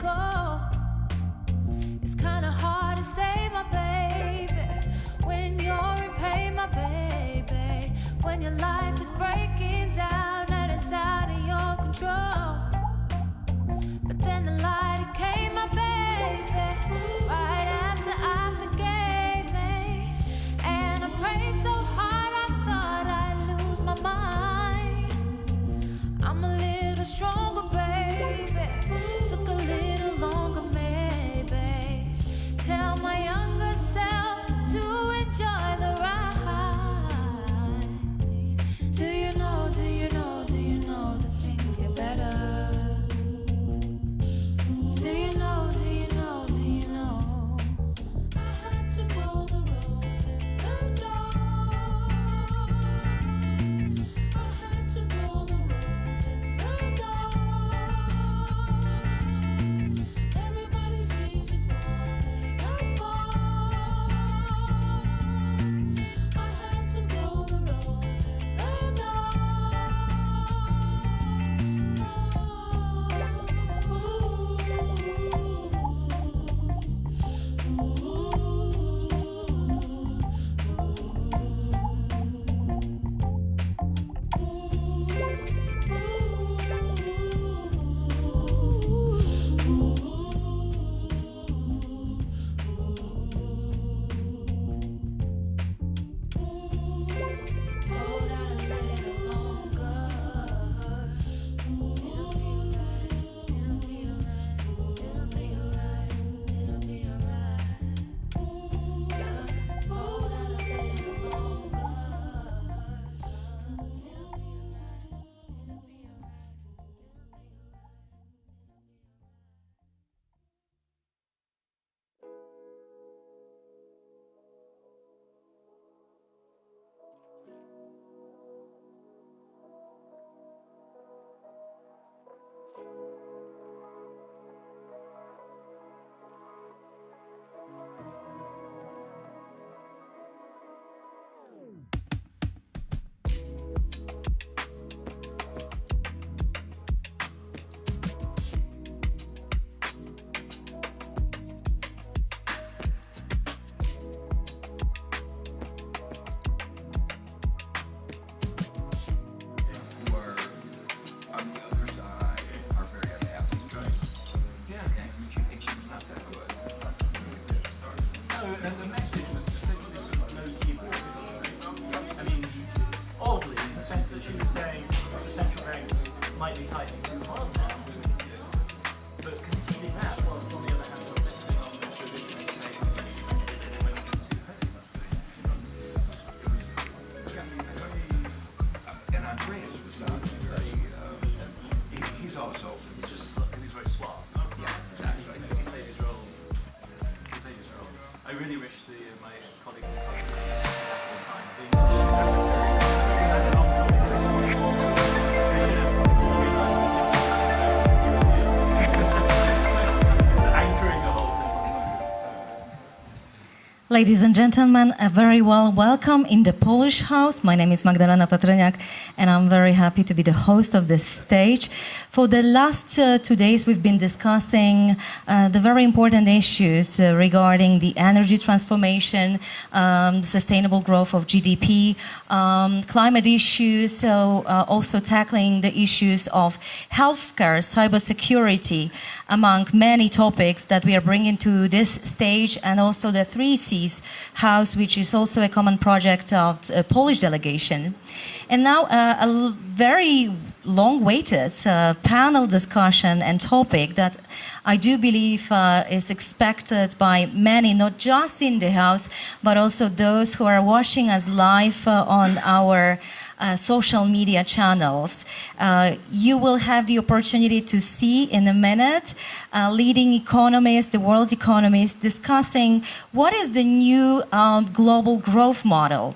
go. It's kinda hard to say, my baby, when you're in pain, my baby, when your life is breaking down and it's out of your control. But then the light, it came, my baby, right after I forgave me. And I prayed so hard I thought I'd lose my mind. I'm a little stronger, baby, took a little longer, maybe. Tell my younger self to enjoy the ride. Do you know, do you know, do you know that things get better? Do you know, do you know, do you know? I had to roll the rolls in the dark. I had to roll the rolls in the dark. Everybody sees you falling apart. I had to roll the rolls in the dark. Hold out a little longer. It'll be alright. It'll be alright. It'll be alright. It'll be alright. Just hold out a little longer. It'll be alright. It'll be alright. Who are on the other side are very unhappy. And she thinks she's not that good. No, and the message was essentially sort of low-key bullshit. I mean, oddly, in the sense that she was saying the central banks might be tightening too hard now, but conceding that, whilst on the other hand, insisting on this revision of trade and went too And Andreas was not very, he's also, He's just, he was very suave. yeah, Exactly. He played his role. He played his role. I really wish my colleague would come more time. So he had a long job. They should have realised it's anchoring the whole thing. Ladies and gentlemen, a very well welcome in the Polish House. My name is Magdalena Patroniak, and I'm very happy to be the host of this stage. For the last 2 days, we've been discussing the very important issues regarding the energy transformation, the sustainable growth of GDP, climate issues, so also tackling the issues of healthcare, cybersecurity, among many topics that we are bringing to this stage, and also the 3Cs House, which is also a common project of a Polish delegation. And now a very long-awaited panel discussion and topic that I do believe is expected by many, not just in the House, but also those who are watching us live on our social media channels. You will have the opportunity to see in a minute leading economists, the world economists, discussing what is the new global growth model.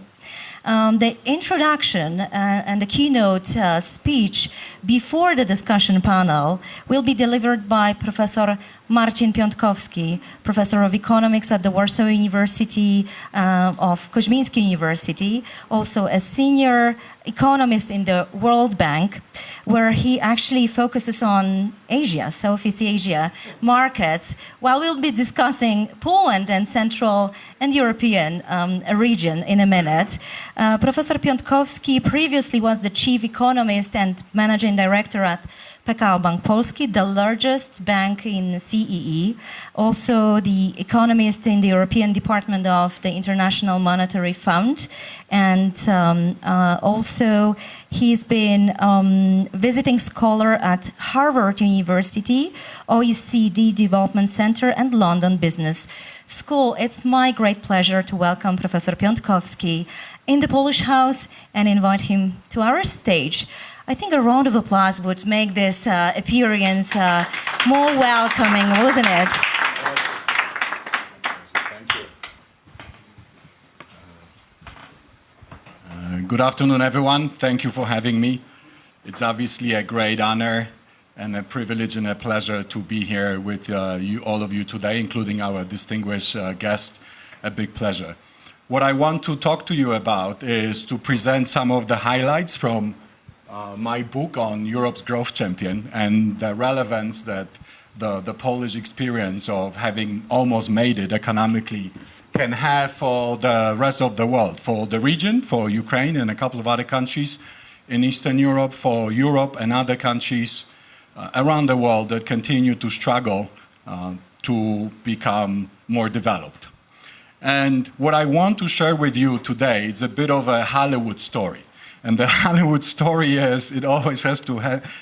The introduction and the keynote speech before the discussion panel will be delivered by Professor MARCIN PIOTKOWSKI, Professor of Economics at the Warsaw University of Koźmiński University, also a senior economist in the World Bank. where he actually focuses on Asia, Southeast Asia markets, while we'll be discussing Poland and Central and European region in a minute. Professor Piątkowski previously was the chief economist and managing director at PKO Bank Polski, the largest bank in CEE. Also the economist in the European Department of the International Monetary Fund. And also he's been visiting scholar at Harvard University, OECD Development Center and London Business School. It's my great pleasure to welcome Professor Piątkowski in the Polish House and invite him to our stage. I think a round of applause would make this appearance more welcoming, wasn't it? Thank you. Good afternoon, everyone. Thank you for having me. It's obviously a great honor and a privilege and a pleasure to be here with all of you today, including our distinguished guest. A big pleasure. What I want to talk to you about is to present some of the highlights from my book on Europe's growth champion and the relevance that the Polish experience of having almost made it economically can have for the rest of the world, for the region, for Ukraine and a couple of other countries in Eastern Europe, for Europe and other countries around the world that continue to struggle to become more developed. And what I want to share with you today is a bit of a Hollywood story. And the Hollywood story is, it always has to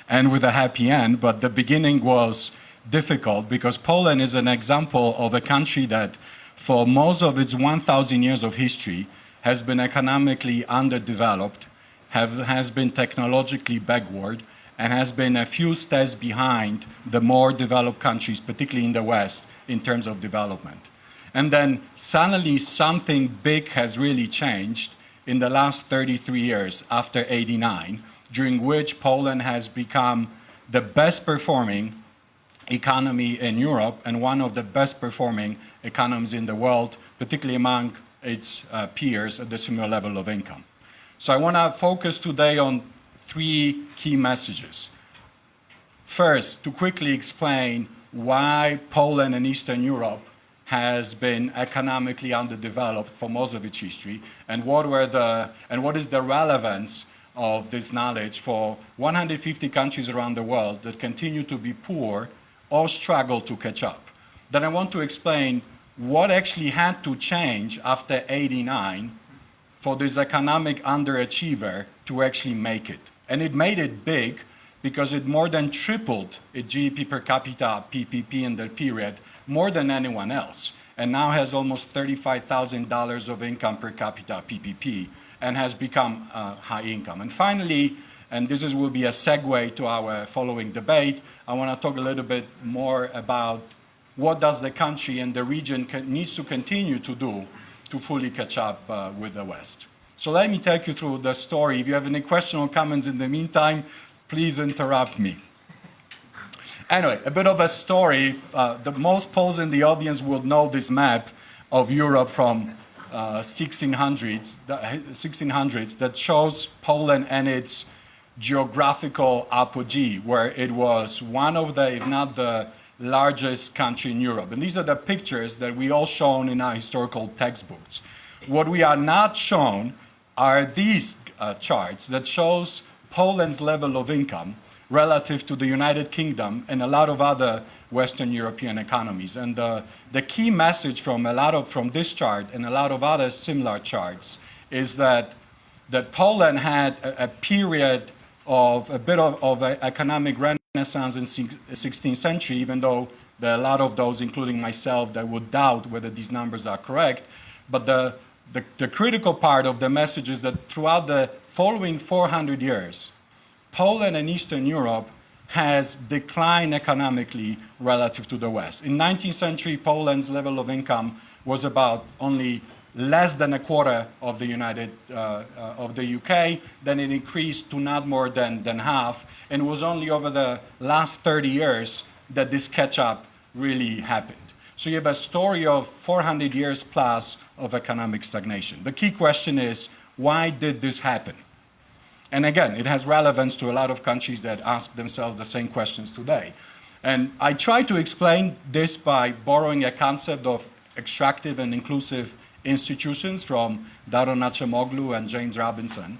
end with a happy end, but the beginning was difficult because Poland is an example of a country that for most of its 1,000 years of history has been economically underdeveloped, has been technologically backward, and has been a few steps behind the more developed countries, particularly in the West, in terms of development. And then suddenly something big has really changed in the last 33 years after '89, during which Poland has become the best performing economy in Europe and one of the best performing economies in the world, particularly among its peers at the similar level of income. So I want to focus today on three key messages. First, to quickly explain why Poland and Eastern Europe has been economically underdeveloped for most of its history, and what is the relevance of this knowledge for 150 countries around the world that continue to be poor or struggle to catch up. Then I want to explain what actually had to change after '89 for this economic underachiever to actually make it. And it made it big because it more than tripled its GDP per capita, PPP, in that period, more than anyone else, and now has almost $35,000 of income per capita, PPP, and has become high income. And finally, and this will be a segue to our following debate, I want to talk a little bit more about what does the country and the region needs to continue to do to fully catch up with the West. So let me take you through the story. If you have any questions or comments in the meantime, please interrupt me. Anyway, a bit of a story. The most Poles in the audience will know this map of Europe from 1600s that shows Poland and its geographical apogee, where it was one of the, if not the largest country in Europe. And these are the pictures that we all shown in our historical textbooks. What we are not shown are these charts that shows Poland's level of income relative to the United Kingdom and a lot of other Western European economies. And the key message from this chart and a lot of other similar charts is that Poland had a period of a bit of economic renaissance in the 16th century, even though there are a lot of those, including myself, that would doubt whether these numbers are correct. But the critical part of the message is that throughout the following 400 years, Poland and Eastern Europe has declined economically relative to the West. In 19th century, Poland's level of income was about only less than a quarter of the UK. Then it increased to not more than half, and it was only over the last 30 years that this catch-up really happened. So you have a story of 400 years plus of economic stagnation. The key question is, why did this happen? And again, it has relevance to a lot of countries that ask themselves the same questions today. And I try to explain this by borrowing a concept of extractive and inclusive institutions from Daron Acemoglu and James Robinson,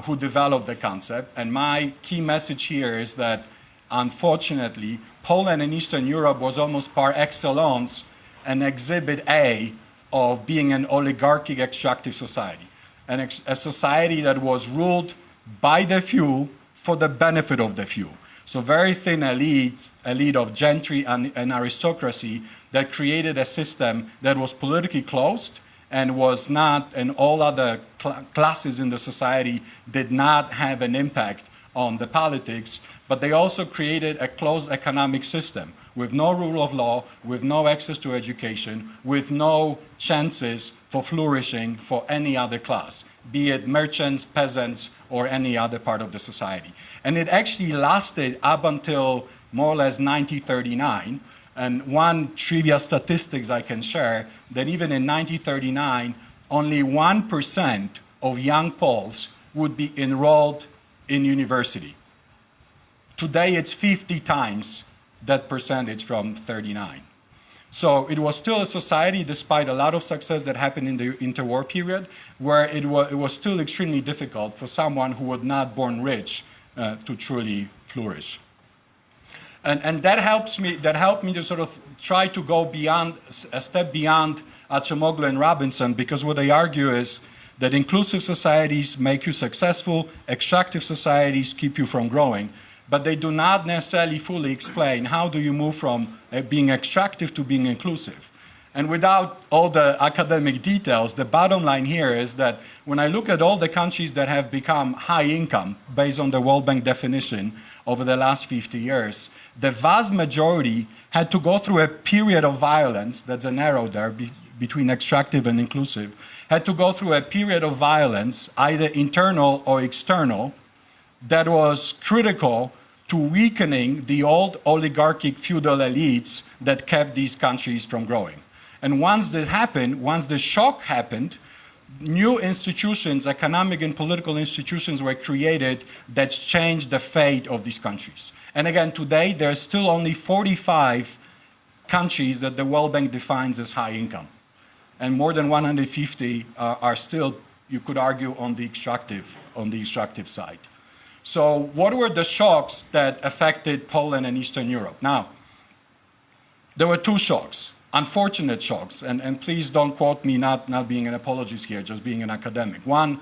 who developed the concept. And my key message here is that, unfortunately, Poland and Eastern Europe was almost par excellence an exhibit A of being an oligarchic extractive society, a society that was ruled by the few for the benefit of the few. So very thin elite of gentry and aristocracy that created a system that was politically closed and was not, and all other classes in the society did not have an impact on the politics, but they also created a closed economic system with no rule of law, with no access to education, with no chances for flourishing for any other class, be it merchants, peasants, or any other part of the society. And it actually lasted up until more or less 1939. And one trivia statistics I can share, that even in 1939, only 1% of young Poles would be enrolled in university. Today it's 50 times that percentage from 39. So it was still a society, despite a lot of success that happened in the interwar period, where it was still extremely difficult for someone who was not born rich to truly flourish. And that helped me to sort of try to go beyond, a step beyond Acemoglu and Robinson, because what they argue is that inclusive societies make you successful, extractive societies keep you from growing, but they do not necessarily fully explain how do you move from being extractive to being inclusive. And without all the academic details, the bottom line here is that when I look at all the countries that have become high income, based on the World Bank definition over the last 50 years, the vast majority had to go through a period of violence, that's an arrow there, between extractive and inclusive, had to go through a period of violence, either internal or external, that was critical to weakening the old oligarchic feudal elites that kept these countries from growing. And once this happened, once the shock happened, new institutions, economic and political institutions were created that changed the fate of these countries. And again, today, there are still only 45 countries that the World Bank defines as high income. And more than 150 are still, you could argue, on the extractive side. So what were the shocks that affected Poland and Eastern Europe? Now, there were two shocks, unfortunate shocks, and please don't quote me not being an apologist here, just being an academic. One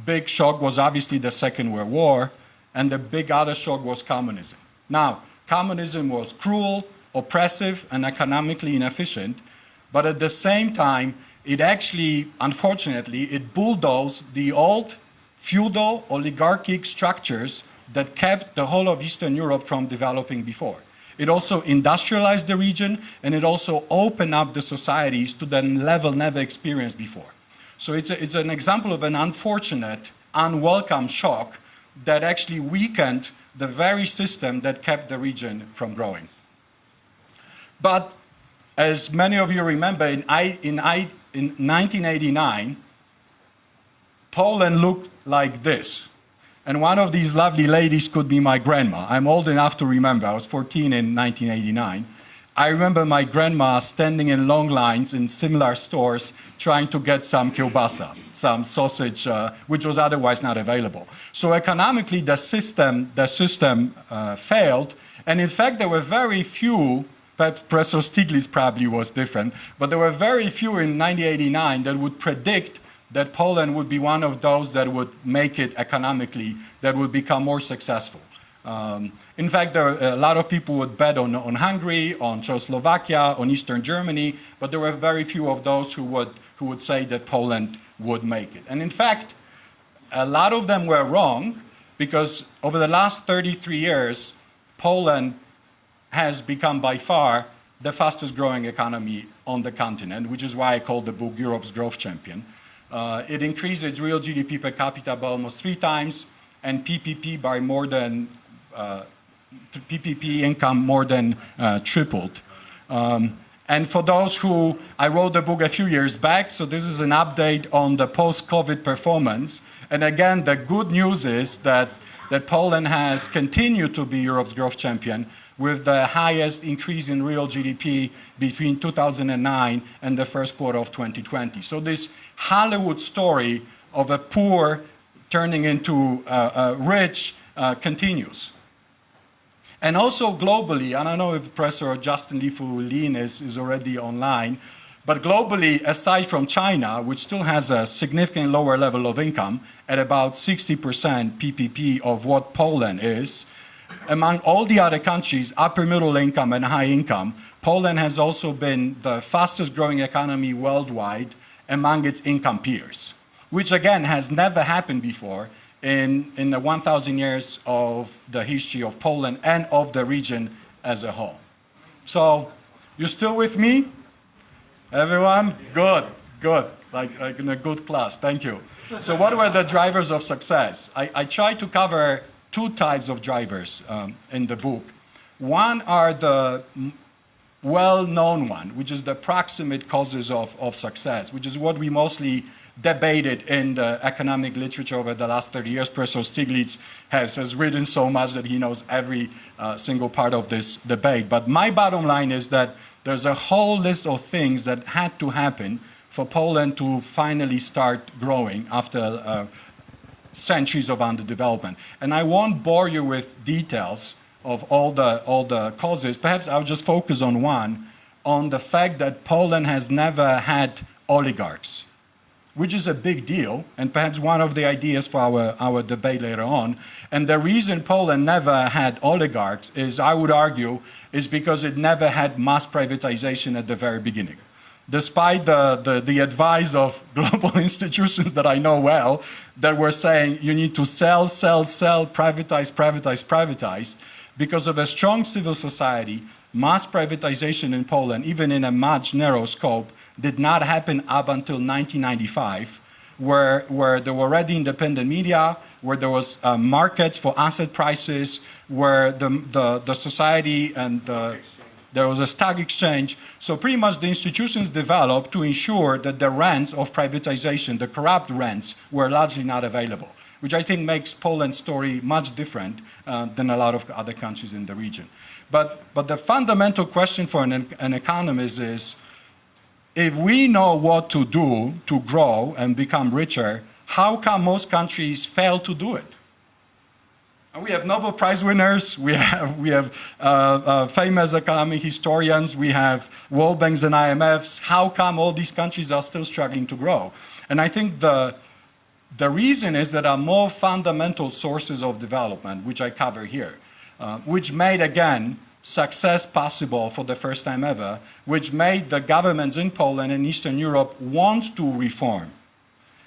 big shock was obviously the Second World War, and the big other shock was communism. Now, communism was cruel, oppressive, and economically inefficient, but at the same time, it actually, unfortunately, it bulldozed the old feudal oligarchic structures that kept the whole of Eastern Europe from developing before. It also industrialized the region, and it also opened up the societies to the level never experienced before. So it's an example of an unfortunate, unwelcome shock that actually weakened the very system that kept the region from growing. But as many of you remember, in 1989, Poland looked like this. And one of these lovely ladies could be my grandma. I'm old enough to remember. I was 14 in 1989. I remember my grandma standing in long lines in similar stores trying to get some kielbasa, some sausage, which was otherwise not available. So economically, the system failed. And in fact, there were very few, Professor Stiglitz probably was different, but there were very few in 1989 that would predict that Poland would be one of those that would make it economically, that would become more successful. In fact, a lot of people would bet on Hungary, on Czechoslovakia, on Eastern Germany, but there were very few of those who would say that Poland would make it. And in fact, a lot of them were wrong, because over the last 33 years, Poland has become by far the fastest growing economy on the continent, which is why I called the book Europe's Growth Champion. It increased its real GDP per capita by almost 3 times, and PPP by more than PPP income more than tripled. And for those who, I wrote the book a few years back, so this is an update on the post-COVID performance. And again, the good news is that Poland has continued to be Europe's growth champion with the highest increase in real GDP between 2009 and the first quarter of 2020. So this Hollywood story of a poor turning into rich continues. And also globally, I don't know if Professor Justin YIFU LIN is already online, but globally, aside from China, which still has a significantly lower level of income, at about 60% PPP of what Poland is, among all the other countries, upper middle income and high income, Poland has also been the fastest growing economy worldwide among its income peers, which again has never happened before in the 1,000 years of the history of Poland and of the region as a whole. So, you still with me? Everyone? Good, good. Like in a good class, thank you. So what were the drivers of success? I tried to cover two types of drivers in the book. One are the well-known one, which is the proximate causes of success, which is what we mostly debated in the economic literature over the last 30 years. Professor STIGLITZ has written so much that he knows every single part of this debate. But my bottom line is that there's a whole list of things that had to happen for Poland to finally start growing after centuries of underdevelopment. And I won't bore you with details of all the causes. Perhaps I'll just focus on one, on the fact that Poland has never had oligarchs, which is a big deal, and perhaps one of the ideas for our debate later on. And the reason Poland never had oligarchs is, I would argue, is because it never had mass privatization at the very beginning. Despite the advice of global institutions that I know well, that were saying you need to sell, sell, sell, privatize, privatize, privatize, because of a strong civil society, mass privatization in Poland, even in a much narrow scope, did not happen up until 1995, where there were already independent media, where there was markets for asset prices, where the society and there was a stock exchange. So pretty much the institutions developed to ensure that the rents of privatization, the corrupt rents, were largely not available, which I think makes Poland's story much different than a lot of other countries in the region. But the fundamental question for an economist is, if we know what to do to grow and become richer, how come most countries fail to do it? And we have Nobel Prize winners, we have famous economic historians, we have World Banks and IMFs. How come all these countries are still struggling to grow? And I think the reason is that there are more fundamental sources of development, which I cover here, which made, again, success possible for the first time ever, which made the governments in Poland and Eastern Europe want to reform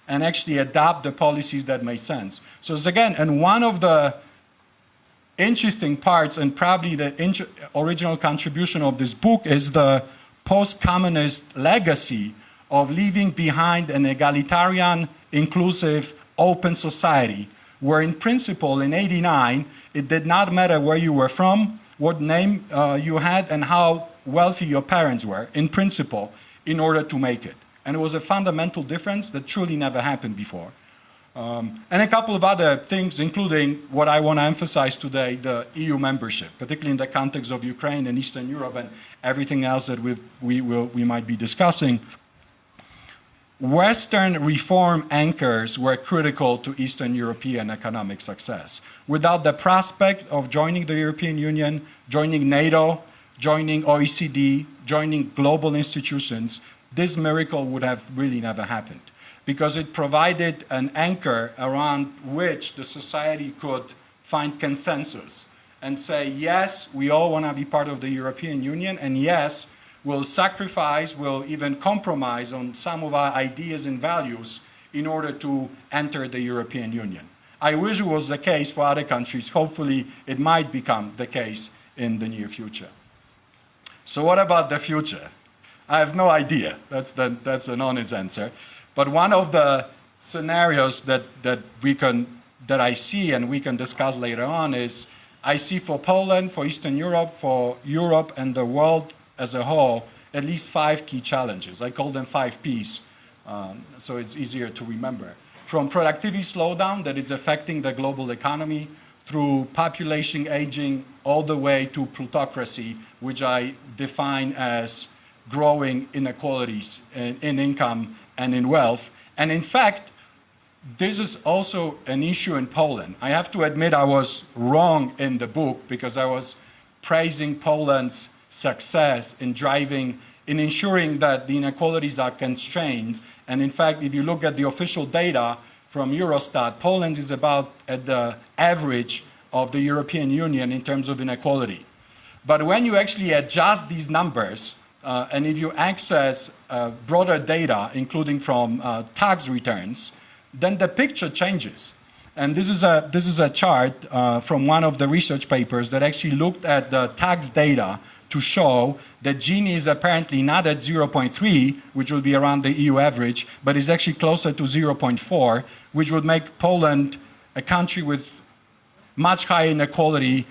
and actually adopt the policies that made sense. So it's again, and one of the interesting parts and probably the original contribution of this book is the post-communist legacy of leaving behind an egalitarian, inclusive, open society, where in principle in '89, it did not matter where you were from, what name you had, and how wealthy your parents were, in principle, in order to make it. And it was a fundamental difference that truly never happened before. And a couple of other things, including what I want to emphasize today, the EU membership, particularly in the context of Ukraine and Eastern Europe and everything else that we might be discussing. Western reform anchors were critical to Eastern European economic success. Without the prospect of joining the European Union, joining NATO, joining OECD, joining global institutions, this miracle would have really never happened, because it provided an anchor around which the society could find consensus and say, yes, we all want to be part of the European Union, and yes, we'll sacrifice, we'll even compromise on some of our ideas and values in order to enter the European Union. I wish it was the case for other countries. Hopefully, it might become the case in the near future. So what about the future? I have no idea. That's an honest answer. But one of the scenarios that I see and we can discuss later on is, I see for Poland, for Eastern Europe, for Europe and the world as a whole, at least 5 key challenges. I call them 5 Ps, so it's easier to remember. From productivity slowdown that is affecting the global economy, through population aging, all the way to plutocracy, which I define as growing inequalities in income and in wealth. And in fact, this is also an issue in Poland. I have to admit I was wrong in the book because I was praising Poland's success in ensuring that the inequalities are constrained. And in fact, if you look at the official data from Eurostat, Poland is about at the average of the European Union in terms of inequality. But when you actually adjust these numbers, and if you access broader data, including from tax returns, then the picture changes. And this is a chart from one of the research papers that actually looked at the tax data to show that Gini is apparently not at 0.3, which would be around the EU average, but is actually closer to 0.4, which would make Poland a country with much higher inequality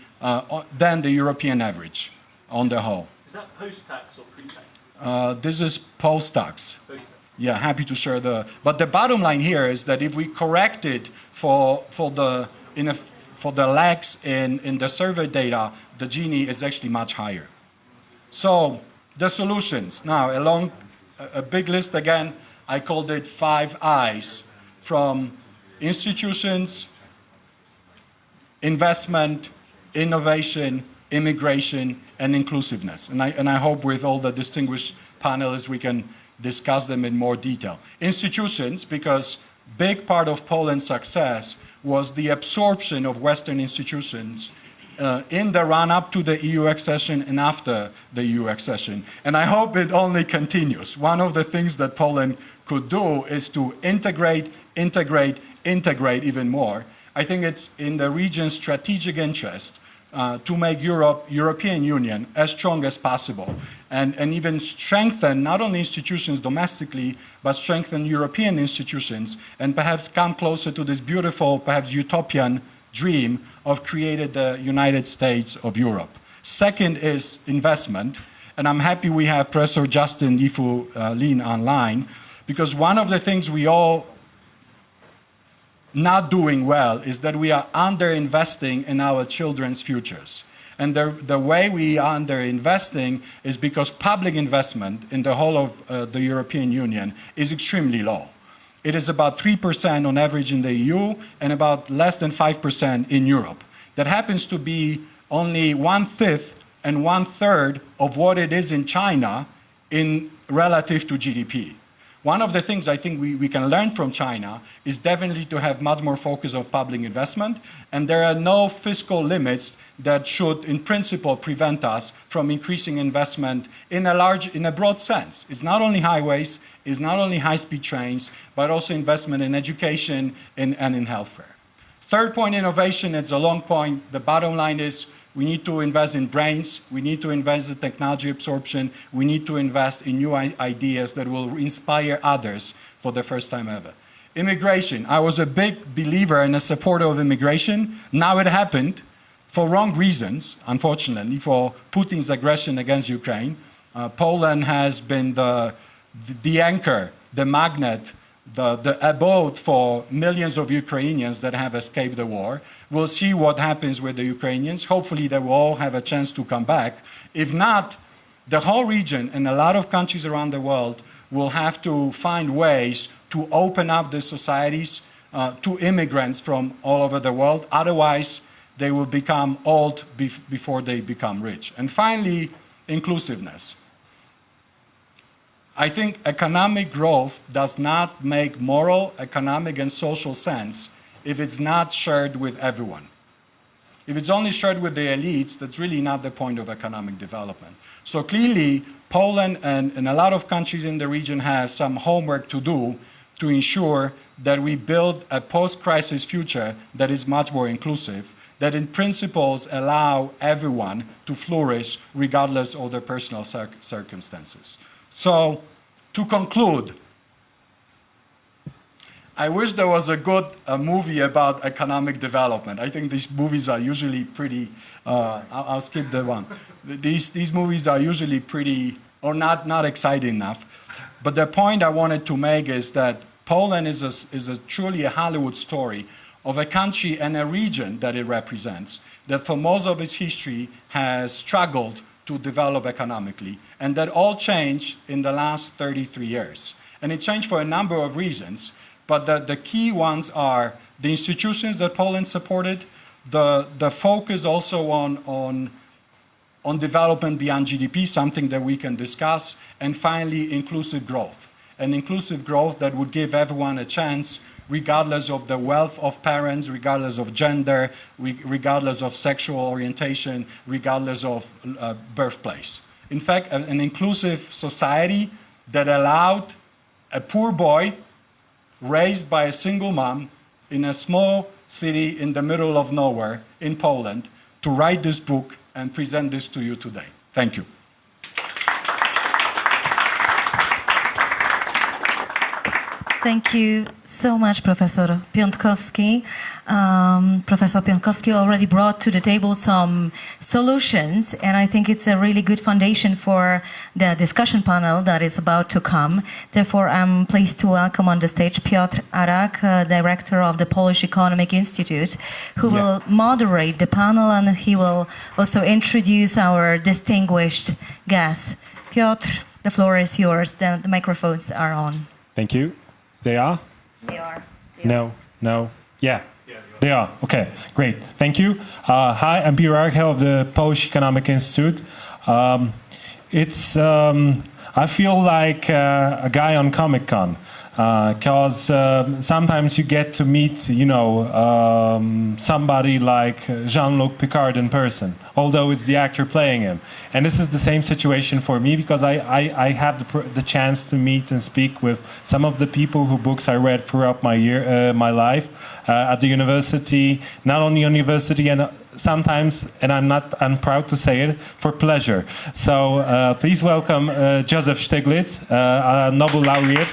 than the European average on the whole. Is that post-tax or pre-tax? This is post-tax. Post-tax. Yeah, happy to share but the bottom line here is that if we correct it for the lags in the survey data, the Gini is actually much higher. So the solutions. Now, along a big list again, I called it 5 I's, from institutions, investment, innovation, immigration, and inclusiveness. And I hope with all the distinguished panelists we can discuss them in more detail. Institutions, because big part of Poland's success was the absorption of Western institutions in the run-up to the EU accession and after the EU accession. And I hope it only continues. One of the things that Poland could do is to integrate even more. I think it's in the region's strategic interest to make European Union as strong as possible and even strengthen not only institutions domestically, but strengthen European institutions and perhaps come closer to this beautiful, perhaps utopian dream of creating the United States of Europe. Second is investment, and I'm happy we have Professor Justin YIFU LIN online, because one of the things we all not doing well is that we are underinvesting in our children's futures. And the way we are underinvesting is because public investment in the whole of the European Union is extremely low. It is about 3% on average in the EU and about less than 5% in Europe. That happens to be only 1/5 and 1/3 of what it is in China in relative to GDP. One of the things I think we can learn from China is definitely to have much more focus on public investment, and there are no fiscal limits that should, in principle, prevent us from increasing investment in a broad sense. It's not only highways, it's not only high-speed trains, but also investment in education and in healthcare. Third point, innovation. It's a long point. The bottom line is we need to invest in brains, we need to invest in technology absorption, we need to invest in new ideas that will inspire others for the first time ever. Immigration. I was a big believer and a supporter of immigration. Now it happened for wrong reasons, unfortunately, for Putin's aggression against Ukraine. Poland has been the anchor, the magnet, the abode for millions of Ukrainians that have escaped the war. We'll see what happens with the Ukrainians. Hopefully they will all have a chance to come back. If not, the whole region and a lot of countries around the world will have to find ways to open up their societies to immigrants from all over the world. Otherwise, they will become old before they become rich. And finally, inclusiveness. I think economic growth does not make moral, economic, and social sense if it's not shared with everyone. If it's only shared with the elites, that's really not the point of economic development. So clearly, Poland and a lot of countries in the region have some homework to do to ensure that we build a post-crisis future that is much more inclusive, that in principles allow everyone to flourish regardless of their personal circumstances. So, to conclude, I wish there was a good movie about economic development. I think these movies are usually pretty, I'll skip the one. These movies are usually pretty or not exciting enough. But the point I wanted to make is that Poland is truly a Hollywood story of a country and a region that it represents that for most of its history has struggled to develop economically, and that all changed in the last 33 years. And it changed for a number of reasons, but the key ones are the institutions that Poland supported, the focus also on development beyond GDP, something that we can discuss, and finally inclusive growth. An inclusive growth that would give everyone a chance, regardless of the wealth of parents, regardless of gender, regardless of sexual orientation, regardless of birthplace. In fact, an inclusive society that allowed a poor boy raised by a single mom in a small city in the middle of nowhere in Poland to write this book and present this to you today. Thank you. Thank you so much, Professor Piątkowski. Professor Piątkowski already brought to the table some solutions, and I think it's a really good foundation for the discussion panel that is about to come. Therefore, I'm pleased to welcome on the stage Piotr Arak, director of the Polish Economic Institute, who will moderate the panel, and he will also introduce our distinguished guests. Piotr, the floor is yours. The microphones are on. Thank you. They are? They are. No. Yeah. They are. Okay, great. Thank you. Hi, I'm Piotr Arak, head of the Polish Economic Institute. I feel like a guy on Comic-Con, because sometimes you get to meet, somebody like Jean-Luc Picard in person, although it's the actor playing him. And this is the same situation for me, because I have the chance to meet and speak with some of the people whose books I read throughout my life at the university, not only university, and sometimes, and I'm proud to say it, for pleasure. So please welcome Joseph Stiglitz, a Nobel laureate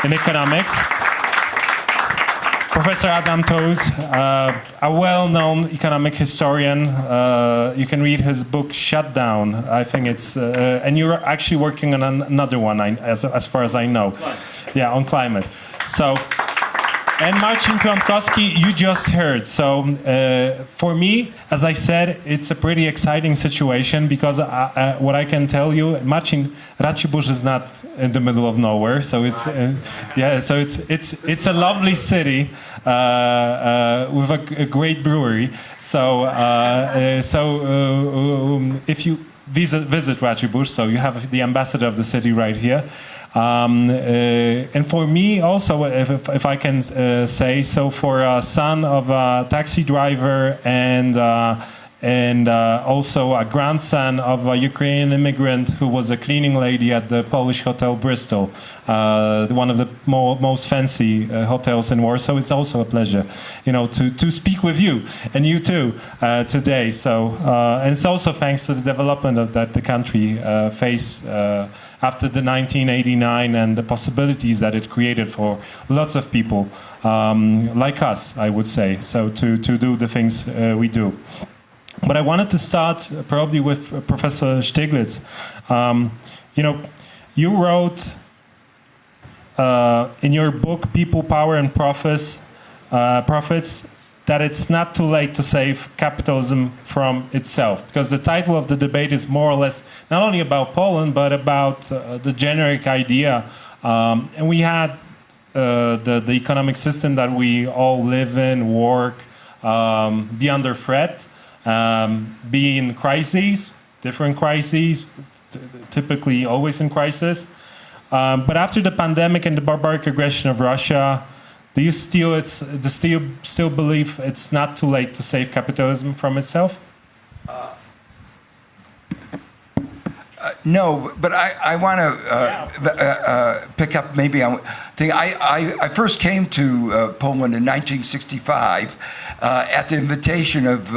in economics. Professor Adam TOOZE, a well-known economic historian. You can read his book Shutdown. I think it's, and you're actually working on another one, as far as I know. Yeah, on climate. So, and MARCIN PIOTKOWSKI, you just heard. So for me, as I said, it's a pretty exciting situation, because what I can tell you, Marcin Racibórz is not in the middle of nowhere. So it's so it's a lovely city with a great brewery. So if you visit Racibórz, so you have the ambassador of the city right here. And for me also, if I can say so, for a son of a taxi driver and also a grandson of a Ukrainian immigrant who was a cleaning lady at the Polish Hotel Bristol, one of the most fancy hotels in Warsaw. It's also a pleasure, to speak with you, and you too, today. So, and it's also thanks to the development of that the country faced after the 1989 and the possibilities that it created for lots of people like us, I would say. So to do the things we do. But I wanted to start probably with Professor Stiglitz. You wrote in your book, People, Power and Profits, that it's not too late to save capitalism from itself. Because the title of the debate is more or less not only about Poland, but about the generic idea. And we had the economic system that we all live in, work, be under threat. Be in crises, different crises, typically always in crisis. But after the pandemic and the barbaric aggression of Russia, do you still believe it's not too late to save capitalism from itself? No, but I want to pick up maybe on thing. I first came to Poland in 1965 at the invitation of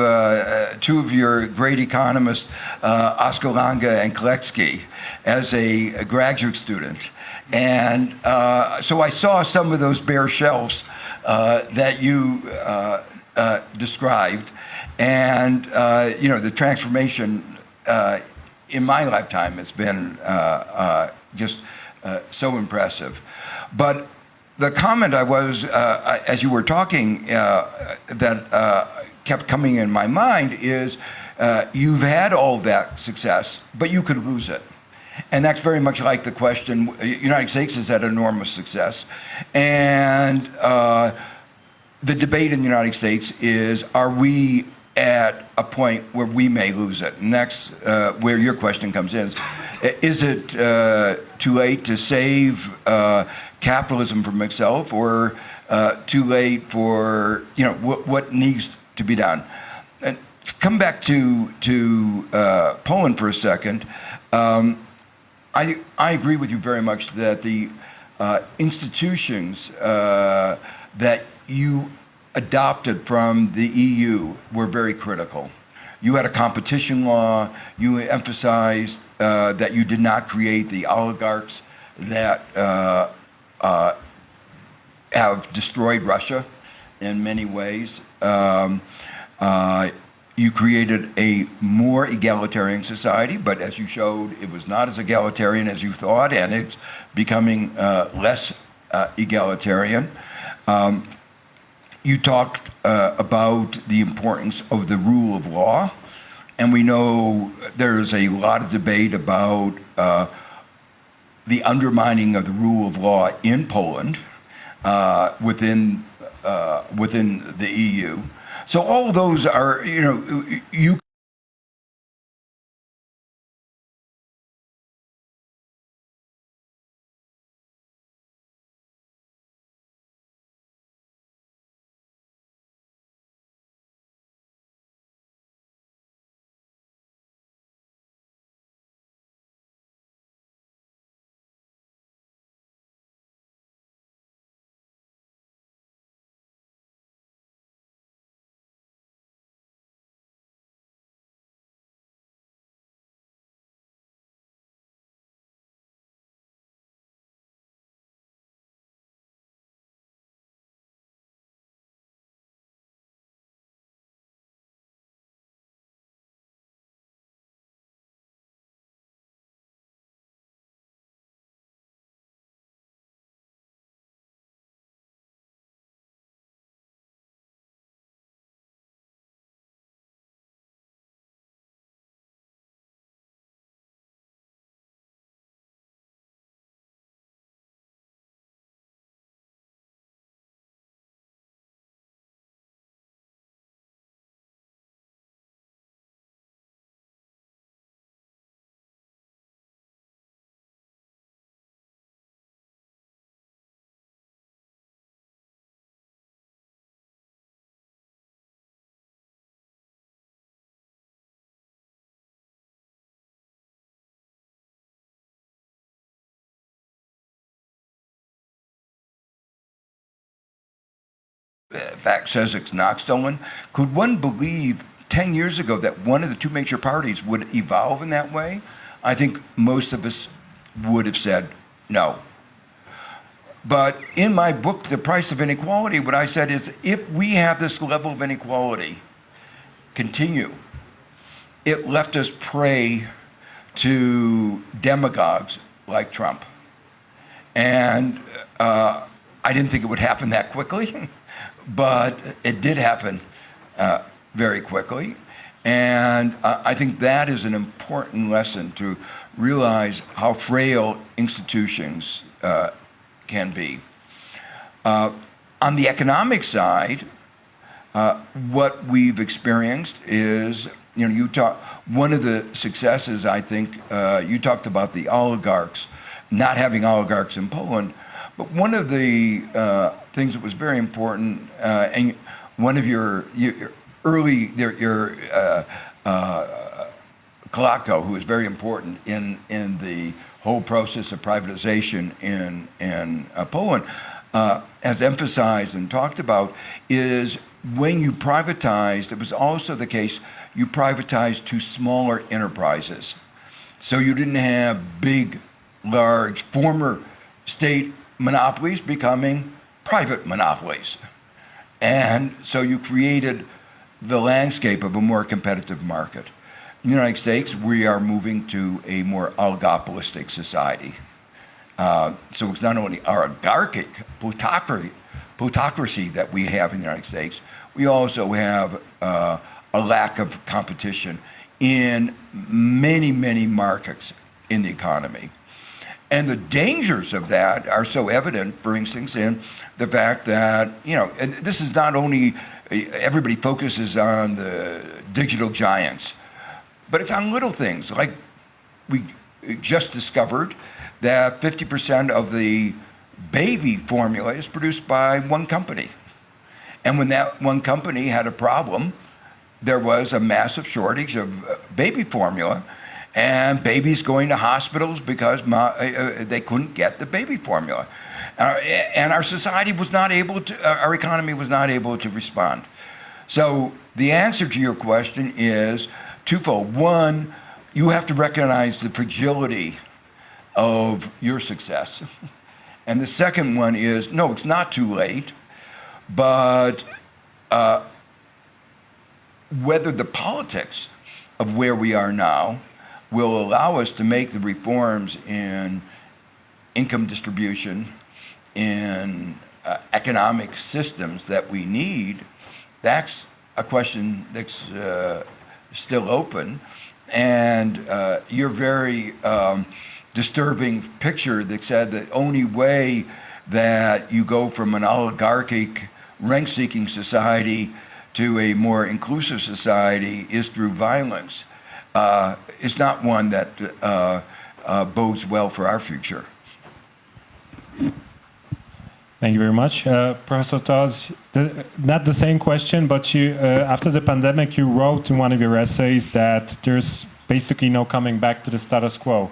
two of your great economists, Oskar Lange and Kolecki, as a graduate student. And so I saw some of those bare shelves that you described, and the transformation in my lifetime, has been just so impressive. But the comment I was, as you were talking, that kept coming in my mind is, you've had all that success, but you could lose it. And that's very much like the question, the United States has had enormous success. And the debate in the United States is, are we at a point where we may lose it? And that's where your question comes in. Is it too late to save capitalism from itself, or too late for, what needs to be done? And come back to Poland for a second. I agree with you very much that the institutions that you adopted from the EU were very critical. You had a competition law. You emphasized that you did not create the oligarchs that have destroyed Russia in many ways. You created a more egalitarian society, but as you showed, it was not as egalitarian as you thought, and it's becoming less egalitarian. You talked about the importance of the rule of law, and we know there's a lot of debate about the undermining of the rule of law in Poland within the EU. So all of those are, you. Fact says it's not stolen. Could one believe 10 years ago that one of the two major parties would evolve in that way? I think most of us would have said no. But in my book, The Price of Inequality, what I said is, if we have this level of inequality continue, it left us prey to demagogues like Trump. And I didn't think it would happen that quickly, but it did happen very quickly. And I think that is an important lesson, to realize how frail institutions can be. On the economic side, what we've experienced is, one of the successes, I think, you talked about the oligarchs, not having oligarchs in Poland, but one of the things that was very important, and one of your Kolotko, who was very important in the whole process of privatization in Poland, has emphasized and talked about, is when you privatized, it was also the case, you privatized to smaller enterprises. So you didn't have big, large, former state monopolies becoming private monopolies. And so you created the landscape of a more competitive market. in the United States, we are moving to a more oligopolistic society. So it's not only oligarchic plutocracy that we have in the United States, we also have a lack of competition in many, many markets in the economy. And the dangers of that are so evident, for instance, in the fact that, and this is not only, everybody focuses on the digital giants, but it's on little things. Like we just discovered that 50% of the baby formula is produced by one company. And when that one company had a problem, there was a massive shortage of baby formula, and babies going to hospitals because they couldn't get the baby formula. And our society was not able to, our economy was not able to respond. So the answer to your question is twofold. One, you have to recognize the fragility of your success. And the second one is, no, it's not too late, but whether the politics of where we are now will allow us to make the reforms in income distribution, in economic systems that we need, that's a question that's still open. And your very disturbing picture that said the only way that you go from an oligarchic rent-seeking society to a more inclusive society is through violence. It's not one that bodes well for our future. Thank you very much. Professor TOOZE, not the same question, but you, after the pandemic, you wrote in one of your essays that there's basically no coming back to the status quo.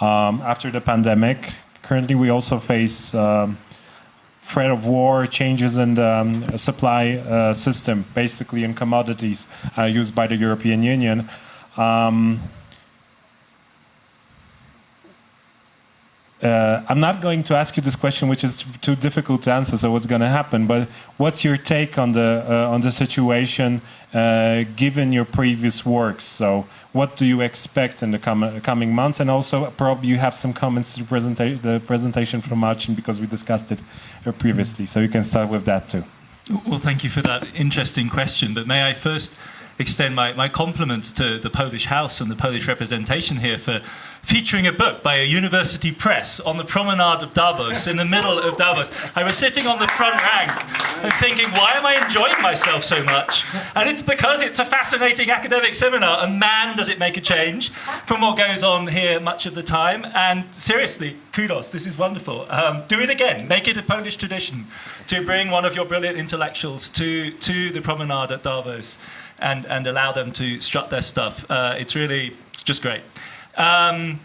After the pandemic, currently we also face threat of war, changes in the supply system, basically in commodities used by the European Union. I'm not going to ask you this question, which is too difficult to answer, so what's going to happen, but what's your take on the situation given your previous works? So what do you expect in the coming months? And also, probably you have some comments to the presentation from MARCIN, because we discussed it previously, so you can start with that too. Well, thank you for that interesting question, but may I first extend my compliments to the Polish House and the Polish representation here for featuring a book by a university press on the promenade of Davos, in the middle of Davos. I was sitting on the front rank and thinking, why am I enjoying myself so much? And it's because it's a fascinating academic seminar, and man, does it make a change from what goes on here much of the time. And seriously, kudos, this is wonderful. Do it again, make it a Polish tradition to bring one of your brilliant intellectuals to the promenade at Davos and allow them to strut their stuff. It's just great. And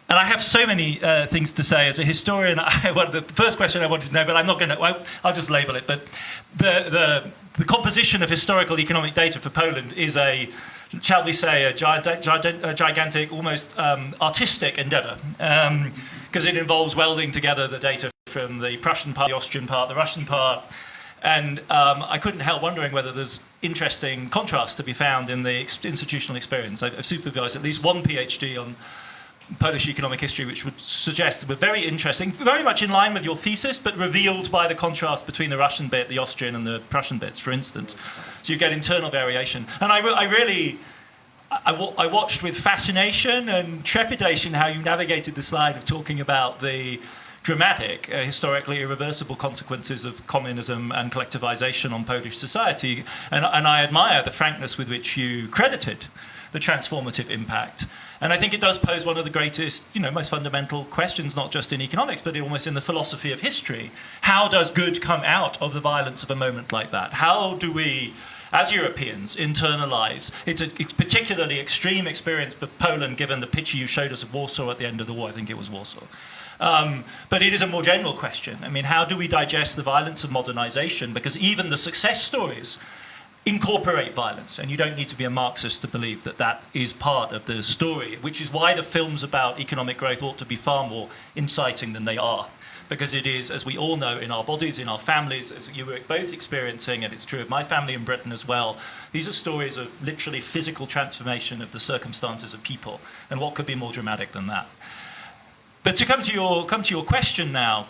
I have so many things to say as a historian. The first question I wanted to know, but I'm not going to, I'll just label it, but the composition of historical economic data for Poland is shall we say, a gigantic, almost artistic endeavor, because it involves welding together the data from the Prussian part, the Austrian part, the Russian part. And I couldn't help wondering whether there's interesting contrast to be found in the institutional experience. I've supervised at least one PhD on Polish economic history, which would suggest were very interesting, very much in line with your thesis, but revealed by the contrast between the Russian bit, the Austrian, and the Prussian bits, for instance. So you get internal variation. And I watched with fascination and trepidation how you navigated the slide of talking about the dramatic, historically irreversible consequences of communism and collectivization on Polish society. And I admire the frankness with which you credited the transformative impact. And I think it does pose one of the greatest, most fundamental questions, not just in economics, but almost in the philosophy of history. How does good come out of the violence of a moment like that? How do we, as Europeans, internalize? It's a particularly extreme experience for Poland, given the picture you showed us of Warsaw at the end of the war. I think it was Warsaw. But it is a more general question. I mean, how do we digest the violence of modernization? Because even the success stories incorporate violence, and you don't need to be a Marxist to believe that that is part of the story, which is why the films about economic growth ought to be far more inciting than they are. because it is, as we all know, in our bodies, in our families, as you were both experiencing, and it's true of my family in Britain as well. These are stories of literally physical transformation of the circumstances of people, and what could be more dramatic than that? But to come to your question now,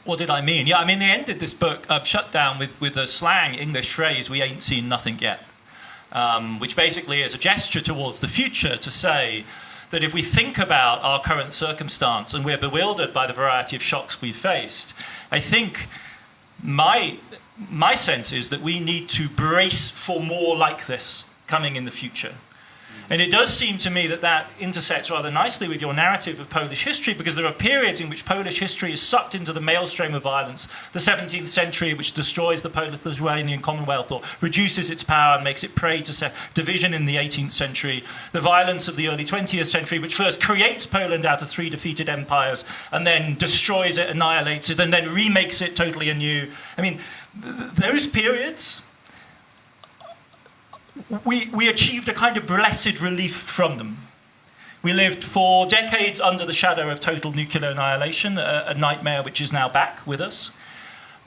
what did I mean? Yeah, I mean, they ended this book, Shut Down, with a slang English phrase, "We ain't seen nothing yet," which basically is a gesture towards the future to say that if we think about our current circumstance and we're bewildered by the variety of shocks we've faced, I think my sense is that we need to brace for more like this coming in the future. And it does seem to me that that intersects rather nicely with your narrative of Polish history, because there are periods in which Polish history is sucked into the maelstrom of violence. The 17th century, which destroys the Polish-Lithuanian Commonwealth or reduces its power and makes it prey to division in the 18th century. The violence of the early 20th century, which first creates Poland out of 3 defeated empires and then destroys it, annihilates it, and then remakes it totally anew. I mean, those periods, we achieved a kind of blessed relief from them. We lived for decades under the shadow of total nuclear annihilation, a nightmare which is now back with us.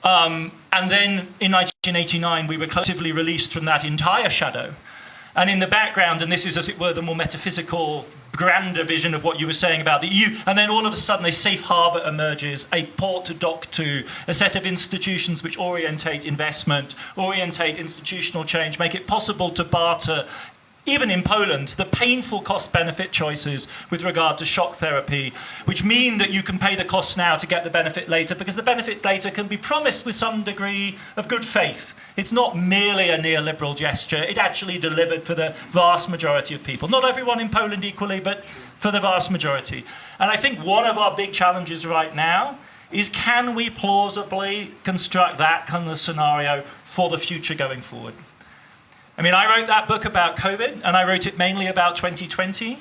And then in 1989, we were collectively released from that entire shadow. And in the background, and this is, as it were, the more metaphysical, grander vision of what you were saying about the EU, and then all of a sudden a safe harbour emerges, a port to dock to, a set of institutions which orientate investment, orientate institutional change, make it possible to barter, even in Poland, the painful cost-benefit choices with regard to shock therapy, which mean that you can pay the costs now to get the benefit later, because the benefit later can be promised with some degree of good faith. It's not merely a neoliberal gesture. It actually delivered for the vast majority of people. Not everyone in Poland equally, but for the vast majority. And I think one of our big challenges right now is, can we plausibly construct that kind of scenario for the future going forward? I mean, I wrote that book about COVID, and I wrote it mainly about 2020,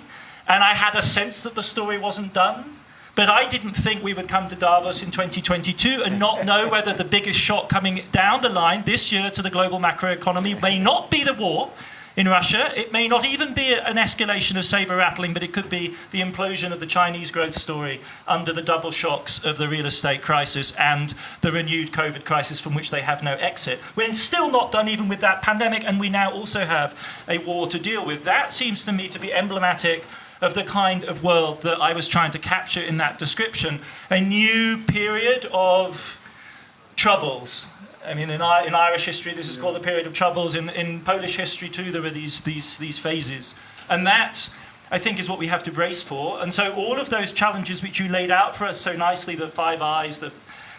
and I had a sense that the story wasn't done. But I didn't think we would come to Davos in 2022 and not know whether the biggest shock coming down the line this year to the global macroeconomy may not be the war in Russia. It may not even be an escalation of saber rattling, but it could be the implosion of the Chinese growth story under the double shocks of the real estate crisis and the renewed COVID crisis from which they have no exit. We're still not done even with that pandemic, and we now also have a war to deal with. That seems to me to be emblematic of the kind of world that I was trying to capture in that description. A new period of troubles. I mean, in Irish history, this is called the period of troubles. In Polish history, too, there are these phases. And that, I think, is what we have to brace for. And so all of those challenges which you laid out for us so nicely, the 5 I's, the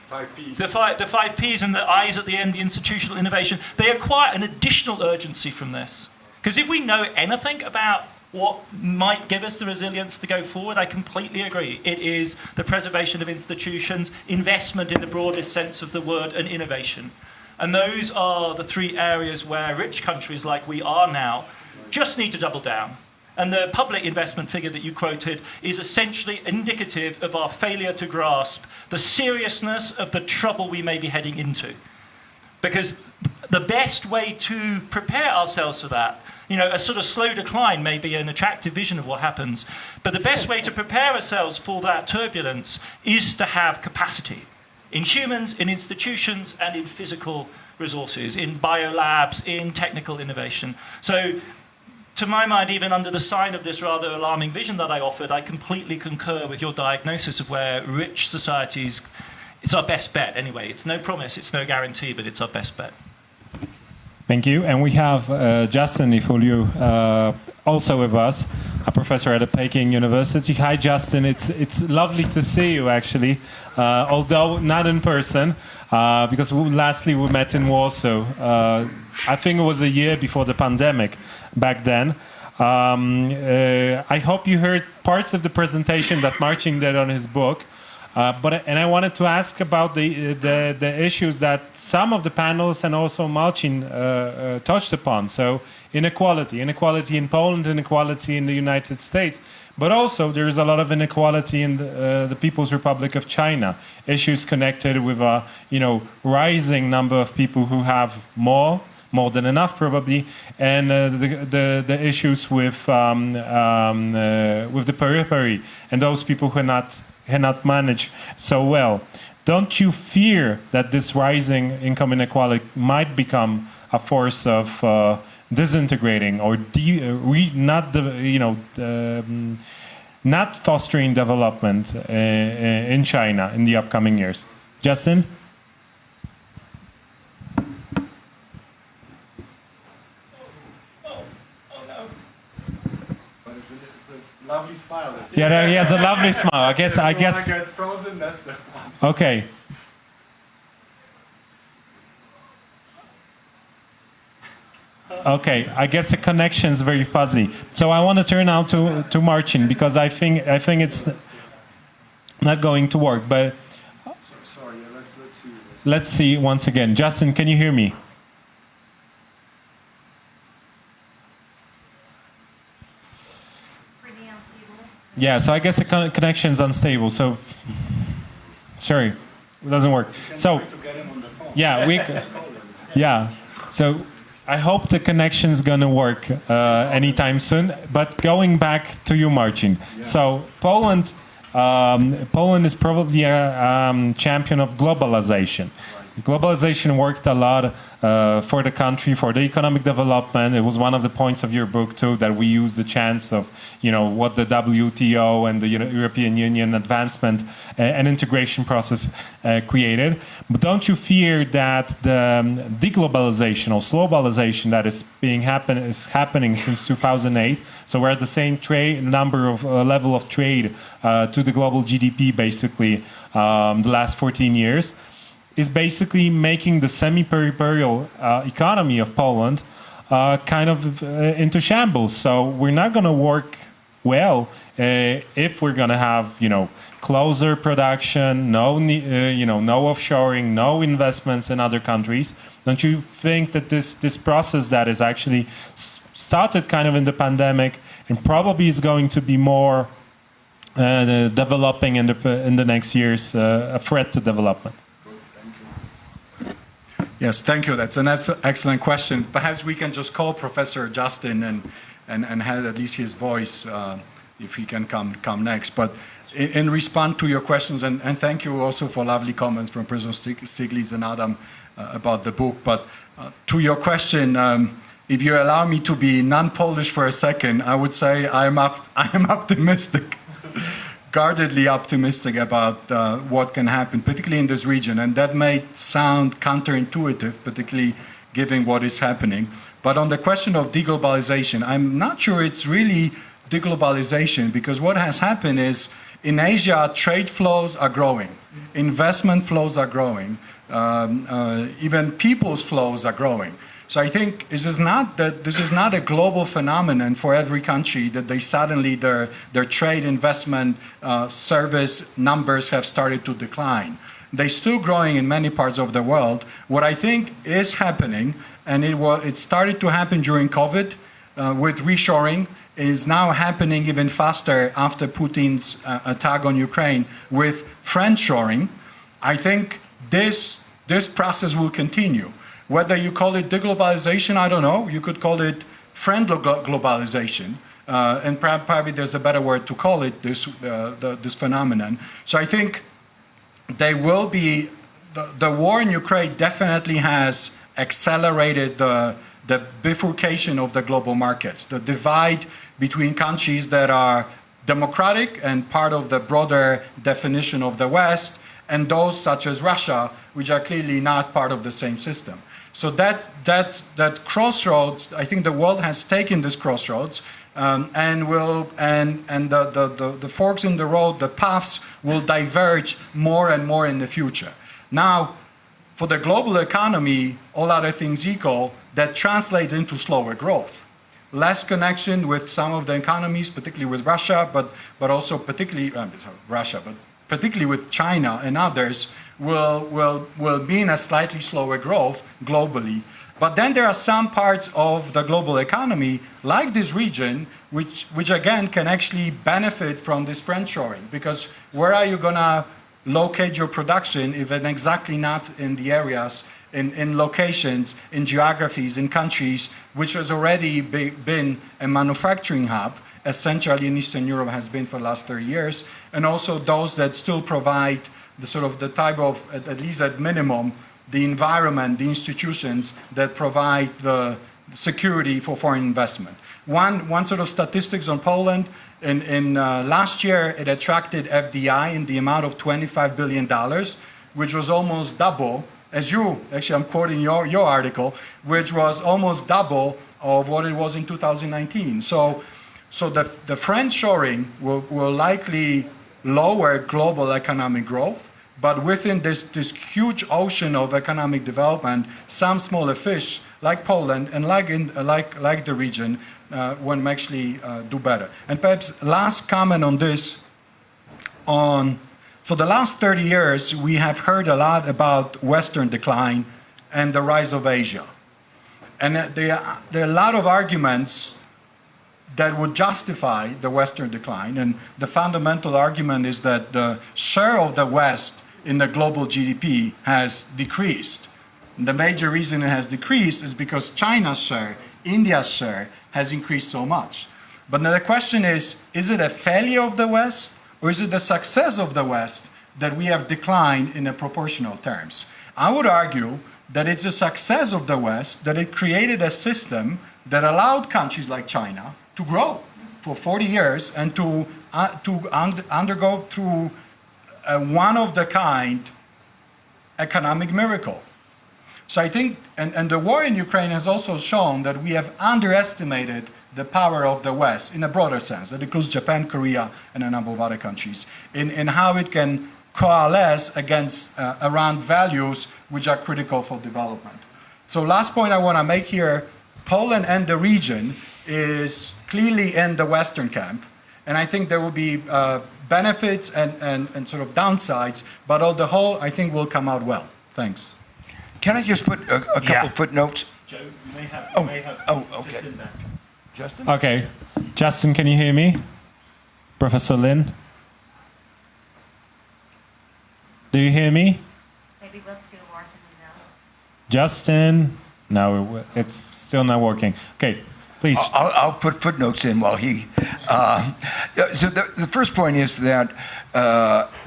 5 P's. The five P's and the I's at the end, the institutional innovation, they acquire an additional urgency from this. Because if we know anything about what might give us the resilience to go forward, I completely agree. It is the preservation of institutions, investment in the broadest sense of the word, and innovation. And those are the 3 areas where rich countries like we are now just need to double down. And the public investment figure that you quoted is essentially indicative of our failure to grasp the seriousness of the trouble we may be heading into. Because the best way to prepare ourselves for that, you know, a sort of slow decline may be an attractive vision of what happens, but the best way to prepare ourselves for that turbulence is to have capacity in humans, in institutions, and in physical resources, in biolabs, in technical innovation. So, to my mind, even under the sign of this rather alarming vision that I offered, I completely concur with your diagnosis of where rich societies, it's our best bet anyway. It's no promise, it's no guarantee, but it's our best bet. Thank you. And we have Justin YIFU LIN also with us, a professor at Peking University. Hi, Justin. It's lovely to see you, actually, although not in person, because lastly we met in Warsaw. I think it was a year before the pandemic back then. I hope you heard parts of the presentation that Marcin did on his book. And I wanted to ask about the issues that some of the panels and also Marcin touched upon. So inequality in Poland, inequality in the United States, but also there is a lot of inequality in the People's Republic of China. Issues connected with a rising number of people who have more than enough probably, and the issues with the periphery and those people who are not cannot manage so well. Don't you fear that this rising income inequality might become a force of disintegrating or not fostering development in China in the upcoming years? Justin? It's a lovely smile. Yeah, he has a lovely smile. I guess. Get frozen, that's the one. Okay. Okay, I guess the connection is very fuzzy. So I want to turn now to Marcin because I think it's not going to work. But Sorry, let's see. let's see once again. Justin, can you hear me? Yeah, so I guess the connection is unstable. So sorry, it doesn't work. So yeah, yeah. So I hope the connection's gonna work anytime soon. But going back to you, Marcin. Yeah. So Poland is probably a champion of globalization. Globalization worked a lot for the country, for the economic development. It was one of the points of your book too, that we use the chance of, what the WTO and the European Union advancement and integration process created. But don't you fear that the deglobalization or globalization that is happening since 2008? So we're at the same level of trade to the global GDP, basically, the last 14 years. Is basically making the semi-peripheral economy of Poland kind of into shambles. So we're not going to work well if we're going to have, closer production, no offshoring, no investments in other countries. Don't you think that this process that is actually started kind of in the pandemic and probably is going to be more developing in the next years, a threat to development? Yes, thank you. That's an excellent question. Perhaps we can just call Professor Justin and have at least his voice, if he can come next. But in response to your questions, and thank you also for lovely comments from Professor Stiglitz and Adam about the book. But to your question, if you allow me to be non-Polish for a second, I would say I am optimistic. Guardedly optimistic about what can happen, particularly in this region. And that may sound counterintuitive, particularly given what is happening. But on the question of deglobalization, I'm not sure it's really deglobalization, because what has happened is in Asia, trade flows are growing, investment flows are growing, even people's flows are growing. So I think this is not a global phenomenon for every country that they suddenly their trade, investment, service numbers have started to decline. They're still growing in many parts of the world. What I think is happening, and it started to happen during COVID with reshoring, is now happening even faster after Putin's attack on Ukraine with friendshoring. I think this process will continue. Whether you call it deglobalization, I don't know. You could call it friend globalization, and probably there's a better word to call it this phenomenon. So I think there will be the war in Ukraine definitely has accelerated the bifurcation of the global markets, the divide between countries that are democratic and part of the broader definition of the West, and those such as Russia, which are clearly not part of the same system. So that crossroads, I think the world has taken this crossroads, and the forks in the road, the paths will diverge more and more in the future. Now, for the global economy, all other things equal, that translates into slower growth, less connection with some of the economies, particularly with Russia, but also particularly with China and others, will be in a slightly slower growth globally. But then there are some parts of the global economy, like this region, which again can actually benefit from this friendshoring. Because where are you going to locate your production if it's exactly not in the areas, in locations, in geographies, in countries, which has already been a manufacturing hub, as Central and Eastern Europe has been for the last 30 years, and also those that still provide the sort of the type of, at least at minimum, the environment, the institutions that provide the security for foreign investment. One sort of statistics on Poland, in last year it attracted FDI in the amount of $25 billion, which was almost double, as you, actually I'm quoting your article, which was almost double of what it was in 2019. So the friendshoring will likely lower global economic growth, but within this huge ocean of economic development, some smaller fish like Poland and like the region will actually do better. And perhaps last comment on this, for the last 30 years, we have heard a lot about Western decline and the rise of Asia. And there are a lot of arguments that would justify the Western decline. And the fundamental argument is that the share of the West in the global GDP has decreased. And the major reason it has decreased is because China's share, India's share, has increased so much. But now the question is it a failure of the West, or is it the success of the West that we have declined in a proportional terms? I would argue that it's the success of the West that it created a system that allowed countries like China to grow for 40 years and to undergo through a one-of-the-kind economic miracle. So I think, and the war in Ukraine has also shown that we have underestimated the power of the West in a broader sense. That includes Japan, Korea, and a number of other countries, in how it can coalesce against, around values which are critical for development. So last point I want to make here, Poland and the region is clearly in the Western camp, and I think there will be benefits and sort of downsides, but on the whole, I think will come out well. Thanks. Can I just put a couple footnotes? Joe, you may have, okay. Justin back. Justin? Okay. Justin, can you hear me? Professor Lin? Do you hear me? Maybe we're still working now. Justin? No, it's still not working. Okay, please. I'll put footnotes in while he... so the first point is that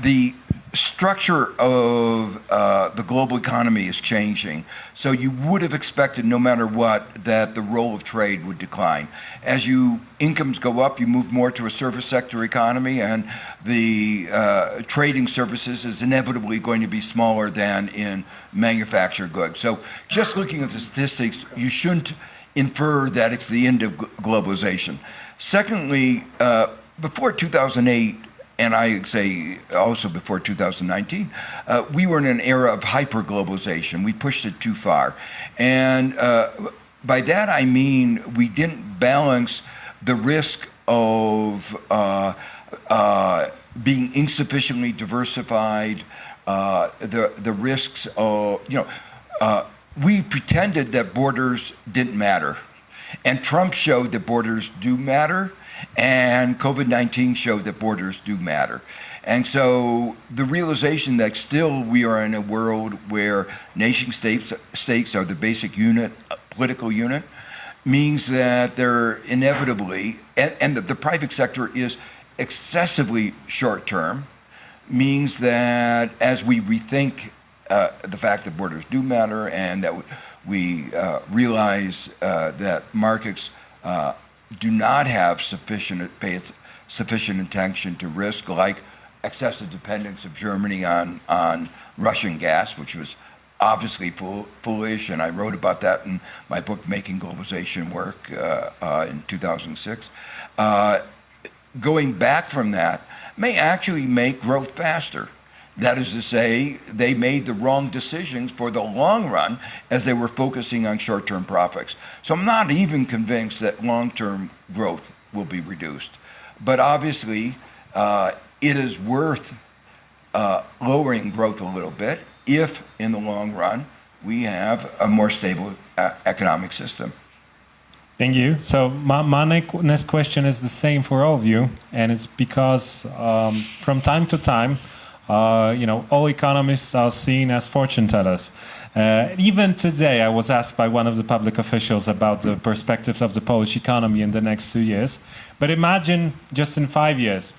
the structure of the global economy is changing. So you would have expected, no matter what, that the role of trade would decline. As incomes go up, you move more to a service sector economy, and the trading services is inevitably going to be smaller than in manufactured goods. So just looking at the statistics, you shouldn't infer that it's the end of globalization. Secondly, before 2008, and I say also before 2019, we were in an era of hyper-globalization. We pushed it too far. And by that I mean we didn't balance the risk of being insufficiently diversified, the risks of, we pretended that borders didn't matter. And Trump showed that borders do matter. And COVID-19 showed that borders do matter. And so the realization that still we are in a world where nation states are the basic unit, political unit, means that they're inevitably, and that the private sector is excessively short-term, means that as we rethink the fact that borders do matter and that we realize that markets do not have sufficient attention to risk, like excessive dependence of Germany on Russian gas, which was obviously foolish, and I wrote about that in my book, Making Globalization Work, in 2006. Going back from that may actually make growth faster. That is to say, they made the wrong decisions for the long run as they were focusing on short-term profits. So I'm not even convinced that long-term growth will be reduced. But obviously, it is worth lowering growth a little bit if, in the long run, we have a more stable economic system. Thank you. So my next question is the same for all of you, and it's because from time to time, All economists are seen as fortune tellers. Even today, I was asked by one of the public officials about the perspectives of the Polish economy in the next 2 years. But imagine just in 5 years,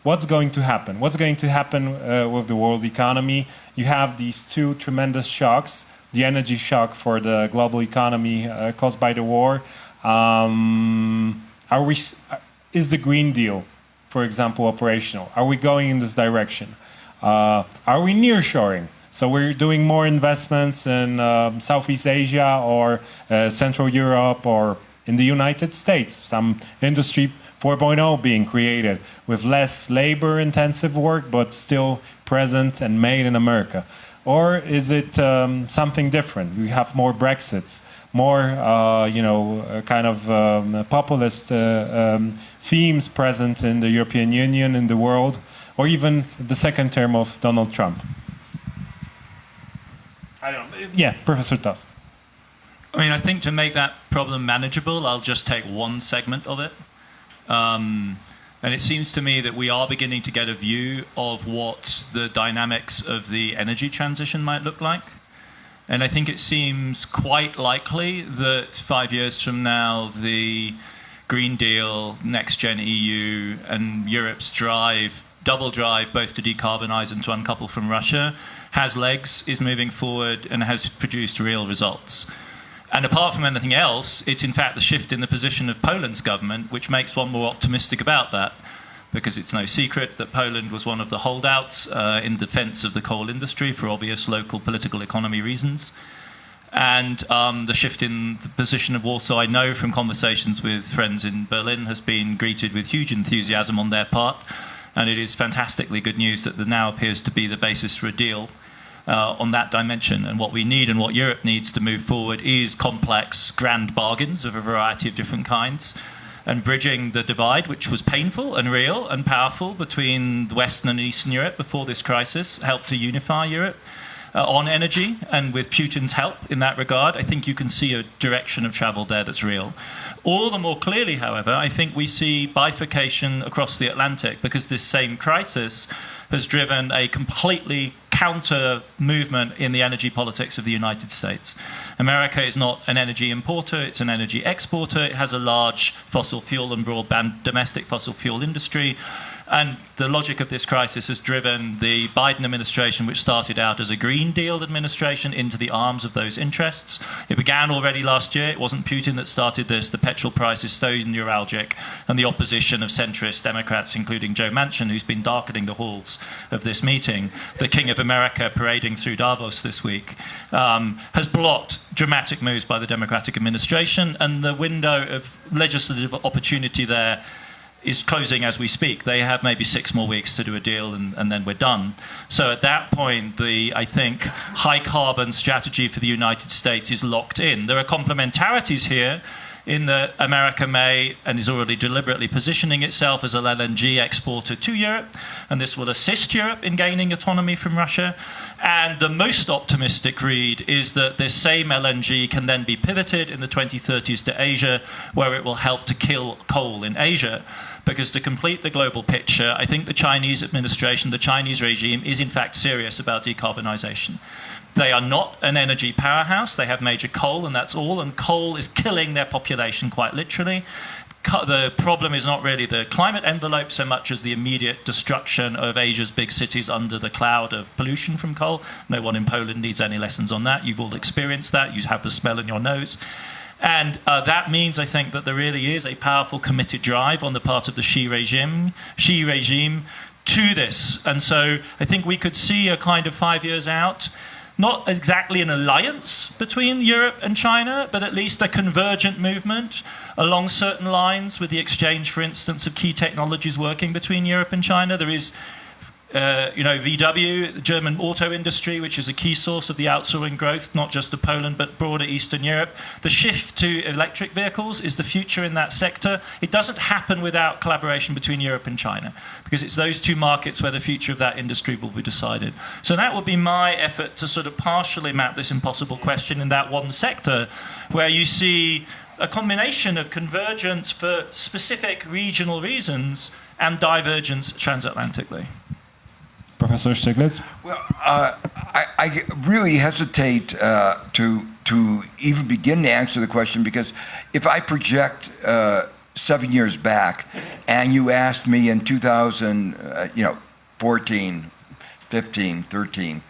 what's going to happen? What's going to happen with the world economy? You have these two tremendous shocks, the energy shock for the global economy caused by the war. Is the Green Deal, for example, operational? Are we going in this direction? Are we nearshoring? So we're doing more investments in Southeast Asia or Central Europe or in the United States, some Industry 4.0 being created with less labor-intensive work, but still present and made in America. Or is it something different? We have more Brexits, more populist themes present in the European Union, in the world, or even the second term of Donald Trump. I don't know. Yeah, Professor TOOZE. I mean, I think to make that problem manageable, I'll just take one segment of it. And it seems to me that we are beginning to get a view of what the dynamics of the energy transition might look like. And I think it seems quite likely that 5 years from now, the Green Deal, Next Gen EU, and Europe's double drive, both to decarbonize and to uncouple from Russia, has legs, is moving forward, and has produced real results. And apart from anything else, it's in fact the shift in the position of Poland's government which makes one more optimistic about that, because it's no secret that Poland was one of the holdouts in defense of the coal industry for obvious local political economy reasons. And the shift in the position of Warsaw, I know from conversations with friends in Berlin, has been greeted with huge enthusiasm on their part. And it is fantastically good news that there now appears to be the basis for a deal on that dimension. And what we need and what Europe needs to move forward is complex, grand bargains of a variety of different kinds, and bridging the divide, which was painful and real and powerful between Western and Eastern Europe before this crisis, helped to unify Europe on energy. And with Putin's help in that regard, I think you can see a direction of travel there that's real. All the more clearly, however, I think we see bifurcation across the Atlantic, because this same crisis has driven a completely counter movement in the energy politics of the United States. America is not an energy importer, it's an energy exporter. It has a large fossil fuel and broadband domestic fossil fuel industry. And the logic of this crisis has driven the Biden administration, which started out as a Green Deal administration, into the arms of those interests. It began already last year. It wasn't Putin that started this. The petrol price is so neuralgic, and the opposition of centrist Democrats, including Joe Manchin, who's been darkening the halls of this meeting, the King of America parading through Davos this week, has blocked dramatic moves by the Democratic administration, and the window of legislative opportunity there is closing as we speak. They have maybe 6 more weeks to do a deal, and then we're done. So at that point, I think, high carbon strategy for the United States is locked in. There are complementarities here in that America may and is already deliberately positioning itself as an LNG exporter to Europe, and this will assist Europe in gaining autonomy from Russia. And the most optimistic read is that this same LNG can then be pivoted in the 2030s to Asia, where it will help to kill coal in Asia. Because to complete the global picture, I think the Chinese administration, the Chinese regime, is in fact serious about decarbonization. They are not an energy powerhouse. They have major coal, and that's all. And coal is killing their population quite literally. The problem is not really the climate envelope so much as the immediate destruction of Asia's big cities under the cloud of pollution from coal. No one in Poland needs any lessons on that. You've all experienced that. You have the smell in your nose. And that means, I think, that there really is a powerful committed drive on the part of the Xi regime to this. And so I think we could see a kind of 5 years out, not exactly an alliance between Europe and China, but at least a convergent movement along certain lines, with the exchange, for instance, of key technologies working between Europe and China. There is VW, the German auto industry, which is a key source of the outsourcing growth, not just of Poland, but broader Eastern Europe. The shift to electric vehicles is the future in that sector. It doesn't happen without collaboration between Europe and China, because it's those two markets where the future of that industry will be decided. So that would be my effort to sort of partially map this impossible question in that one sector, where you see a combination of convergence for specific regional reasons and divergence transatlantically. Professor Stiglitz? Well, I really hesitate to even begin to answer the question, because if I project 7 years back, and you asked me in 2014, 15, 13,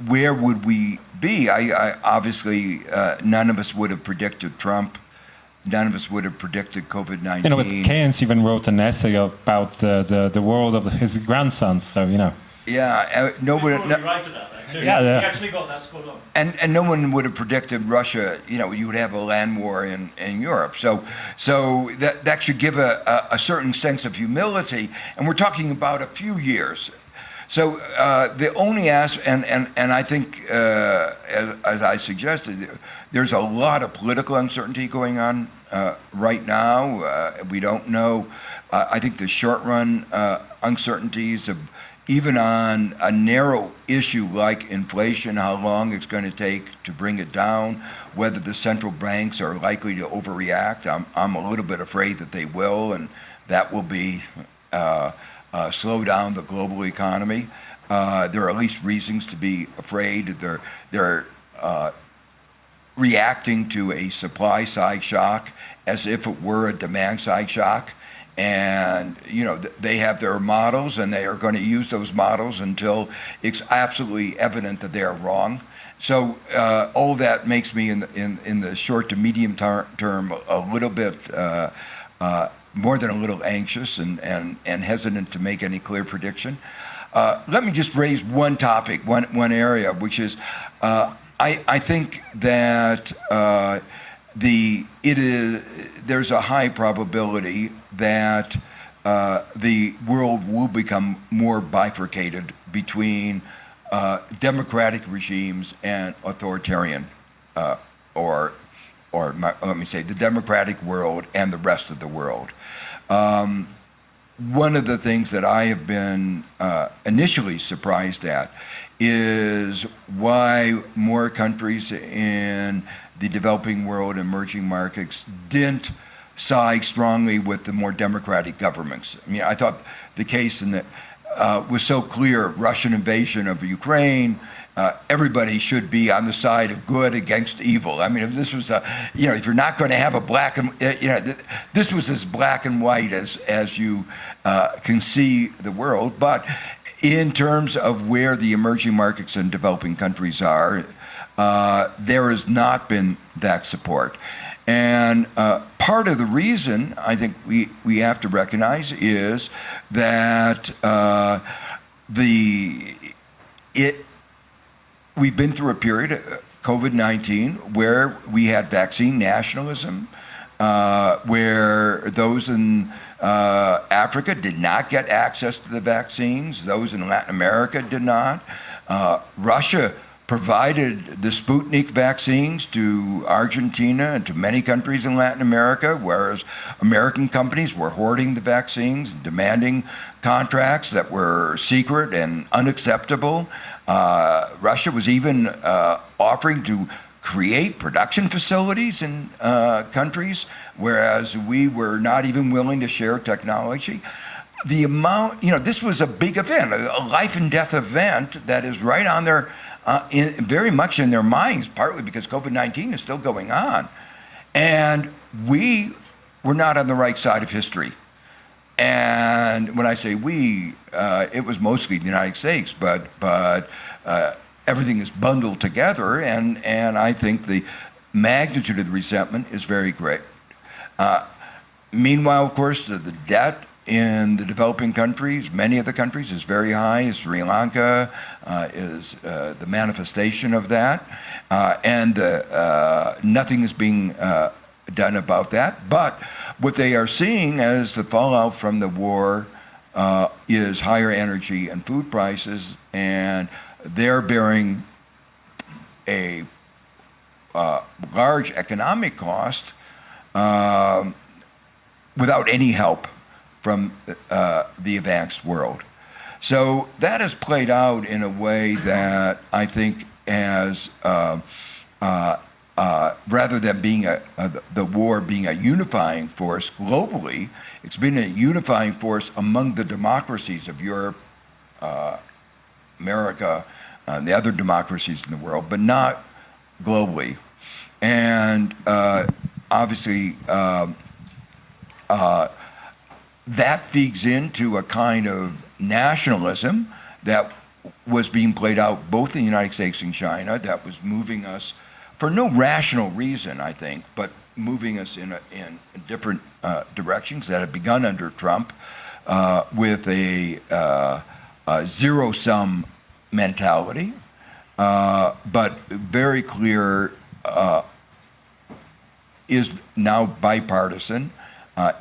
where would we be? I obviously none of us would have predicted Trump. None of us would have predicted COVID-19. You know, but Keynes even wrote an essay about the world of his grandsons. So you know. Yeah, nobody. He's probably right about that too. Yeah, yeah. He actually got that spot on. And no one would have predicted Russia. You know, you would have a land war in Europe. So that should give a certain sense of humility. And we're talking about a few years. So the only and I think, as I suggested, there's a lot of political uncertainty going on right now. We don't know. I think the short-run uncertainties of even on a narrow issue like inflation, how long it's going to take to bring it down, whether the central banks are likely to overreact. I'm a little bit afraid that they will, and that will be slow down the global economy. There are at least reasons to be afraid. They're reacting to a supply side shock as if it were a demand side shock. And, you know, they have their models, and they are going to use those models until it's absolutely evident that they are wrong. So all that makes me, in the short to medium term, a little bit more than a little anxious and hesitant to make any clear prediction. Let me just raise one topic, one area, which is I think that there's a high probability that the world will become more bifurcated between democratic regimes and authoritarian, or let me say, the democratic world and the rest of the world. One of the things that I have been initially surprised at is why more countries in the developing world, emerging markets, didn't side strongly with the more democratic governments. I mean, I thought the case was so clear: Russian invasion of Ukraine. Everybody should be on the side of good against evil. I mean, if this was if you're not going to have a black and, this was as black and white as you can see the world. But in terms of where the emerging markets and developing countries are, there has not been that support. And part of the reason I think we have to recognize is that we've been through a period, COVID-19, where we had vaccine nationalism, where those in Africa did not get access to the vaccines, those in Latin America did not. Russia provided the Sputnik vaccines to Argentina and to many countries in Latin America, whereas American companies were hoarding the vaccines, demanding contracts that were secret and unacceptable. Russia was even offering to create production facilities in countries, whereas we were not even willing to share technology. The amount, this was a big event, a life and death event that is right on their, very much in their minds, partly because COVID-19 is still going on. And we were not on the right side of history. And when I say we, it was mostly the United States, but everything is bundled together, and I think the magnitude of the resentment is very great. Meanwhile, of course, the debt in the developing countries, many of the countries, is very high. Sri Lanka is the manifestation of that, and nothing is being done about that. But what they are seeing as the fallout from the war is higher energy and food prices, and they're bearing a large economic cost without any help from the advanced world. So that has played out in a way that I think has, rather than being the war being a unifying force globally, it's been a unifying force among the democracies of Europe, America and the other democracies in the world, but not globally. And obviously, that feeds into a kind of nationalism that was being played out both in the United States and China, that was moving us for no rational reason, I think, but moving us in different directions that had begun under Trump with a zero-sum mentality, but very clear is now bipartisan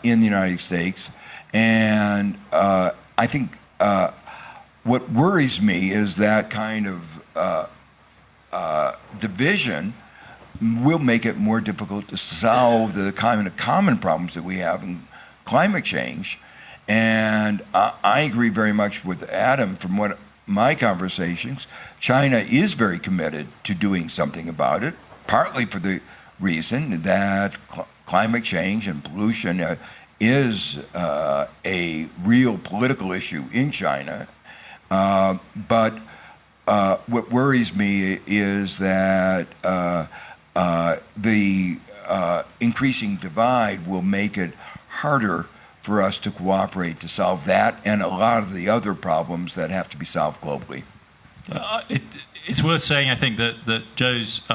in the United States. And I think what worries me is that kind of division will make it more difficult to solve the kind of common problems that we have in climate change. And I agree very much with Adam from what my conversations. China is very committed to doing something about it, partly for the reason that climate change and pollution is a real political issue in China. But what worries me is that the increasing divide will make it harder for us to cooperate to solve that and a lot of the other problems that have to be solved globally. It's worth saying, I think, that Joe's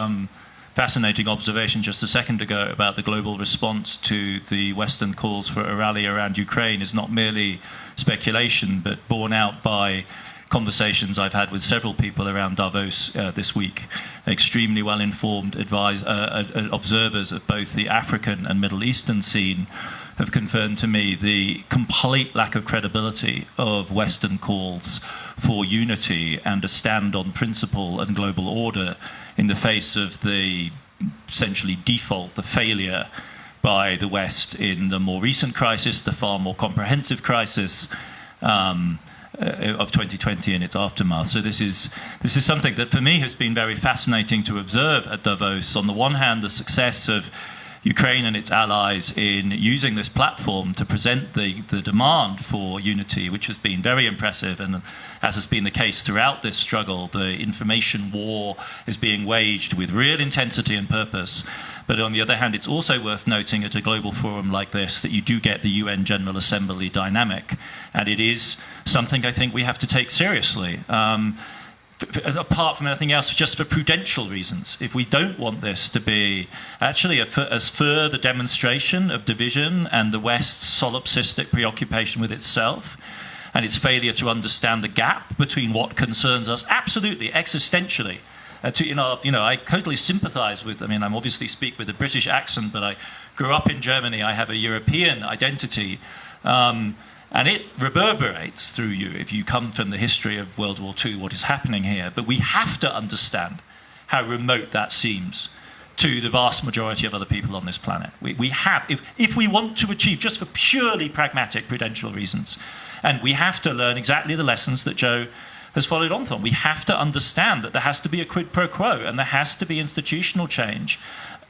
fascinating observation just a second ago about the global response to the Western calls for a rally around Ukraine is not merely speculation, but borne out by conversations I've had with several people around Davos this week, extremely well-informed observers of both the African and Middle Eastern scene have confirmed to me the complete lack of credibility of Western calls for unity and a stand on principle and global order in the face of the essentially default, the failure by the West in the more recent crisis, the far more comprehensive crisis of 2020 and its aftermath. So this is something that for me has been very fascinating to observe at Davos. On the one hand, the success of Ukraine and its allies in using this platform to present the demand for unity, which has been very impressive, and as has been the case throughout this struggle, the information war is being waged with real intensity and purpose. But on the other hand, it's also worth noting at a global forum like this that you do get the UN General Assembly dynamic, and it is something I think we have to take seriously. Apart from anything else, just for prudential reasons. If we don't want this to be actually a further demonstration of division and the West's solipsistic preoccupation with itself and its failure to understand the gap between what concerns us absolutely existentially. I totally sympathize with, I obviously speak with a British accent, but I grew up in Germany. I have a European identity. And it reverberates through you if you come from the history of World War II, what is happening here. But we have to understand how remote that seems to the vast majority of other people on this planet. We have, if we want to achieve, just for purely pragmatic prudential reasons, and we have to learn exactly the lessons that Joe has followed on from. We have to understand that there has to be a quid pro quo and there has to be institutional change.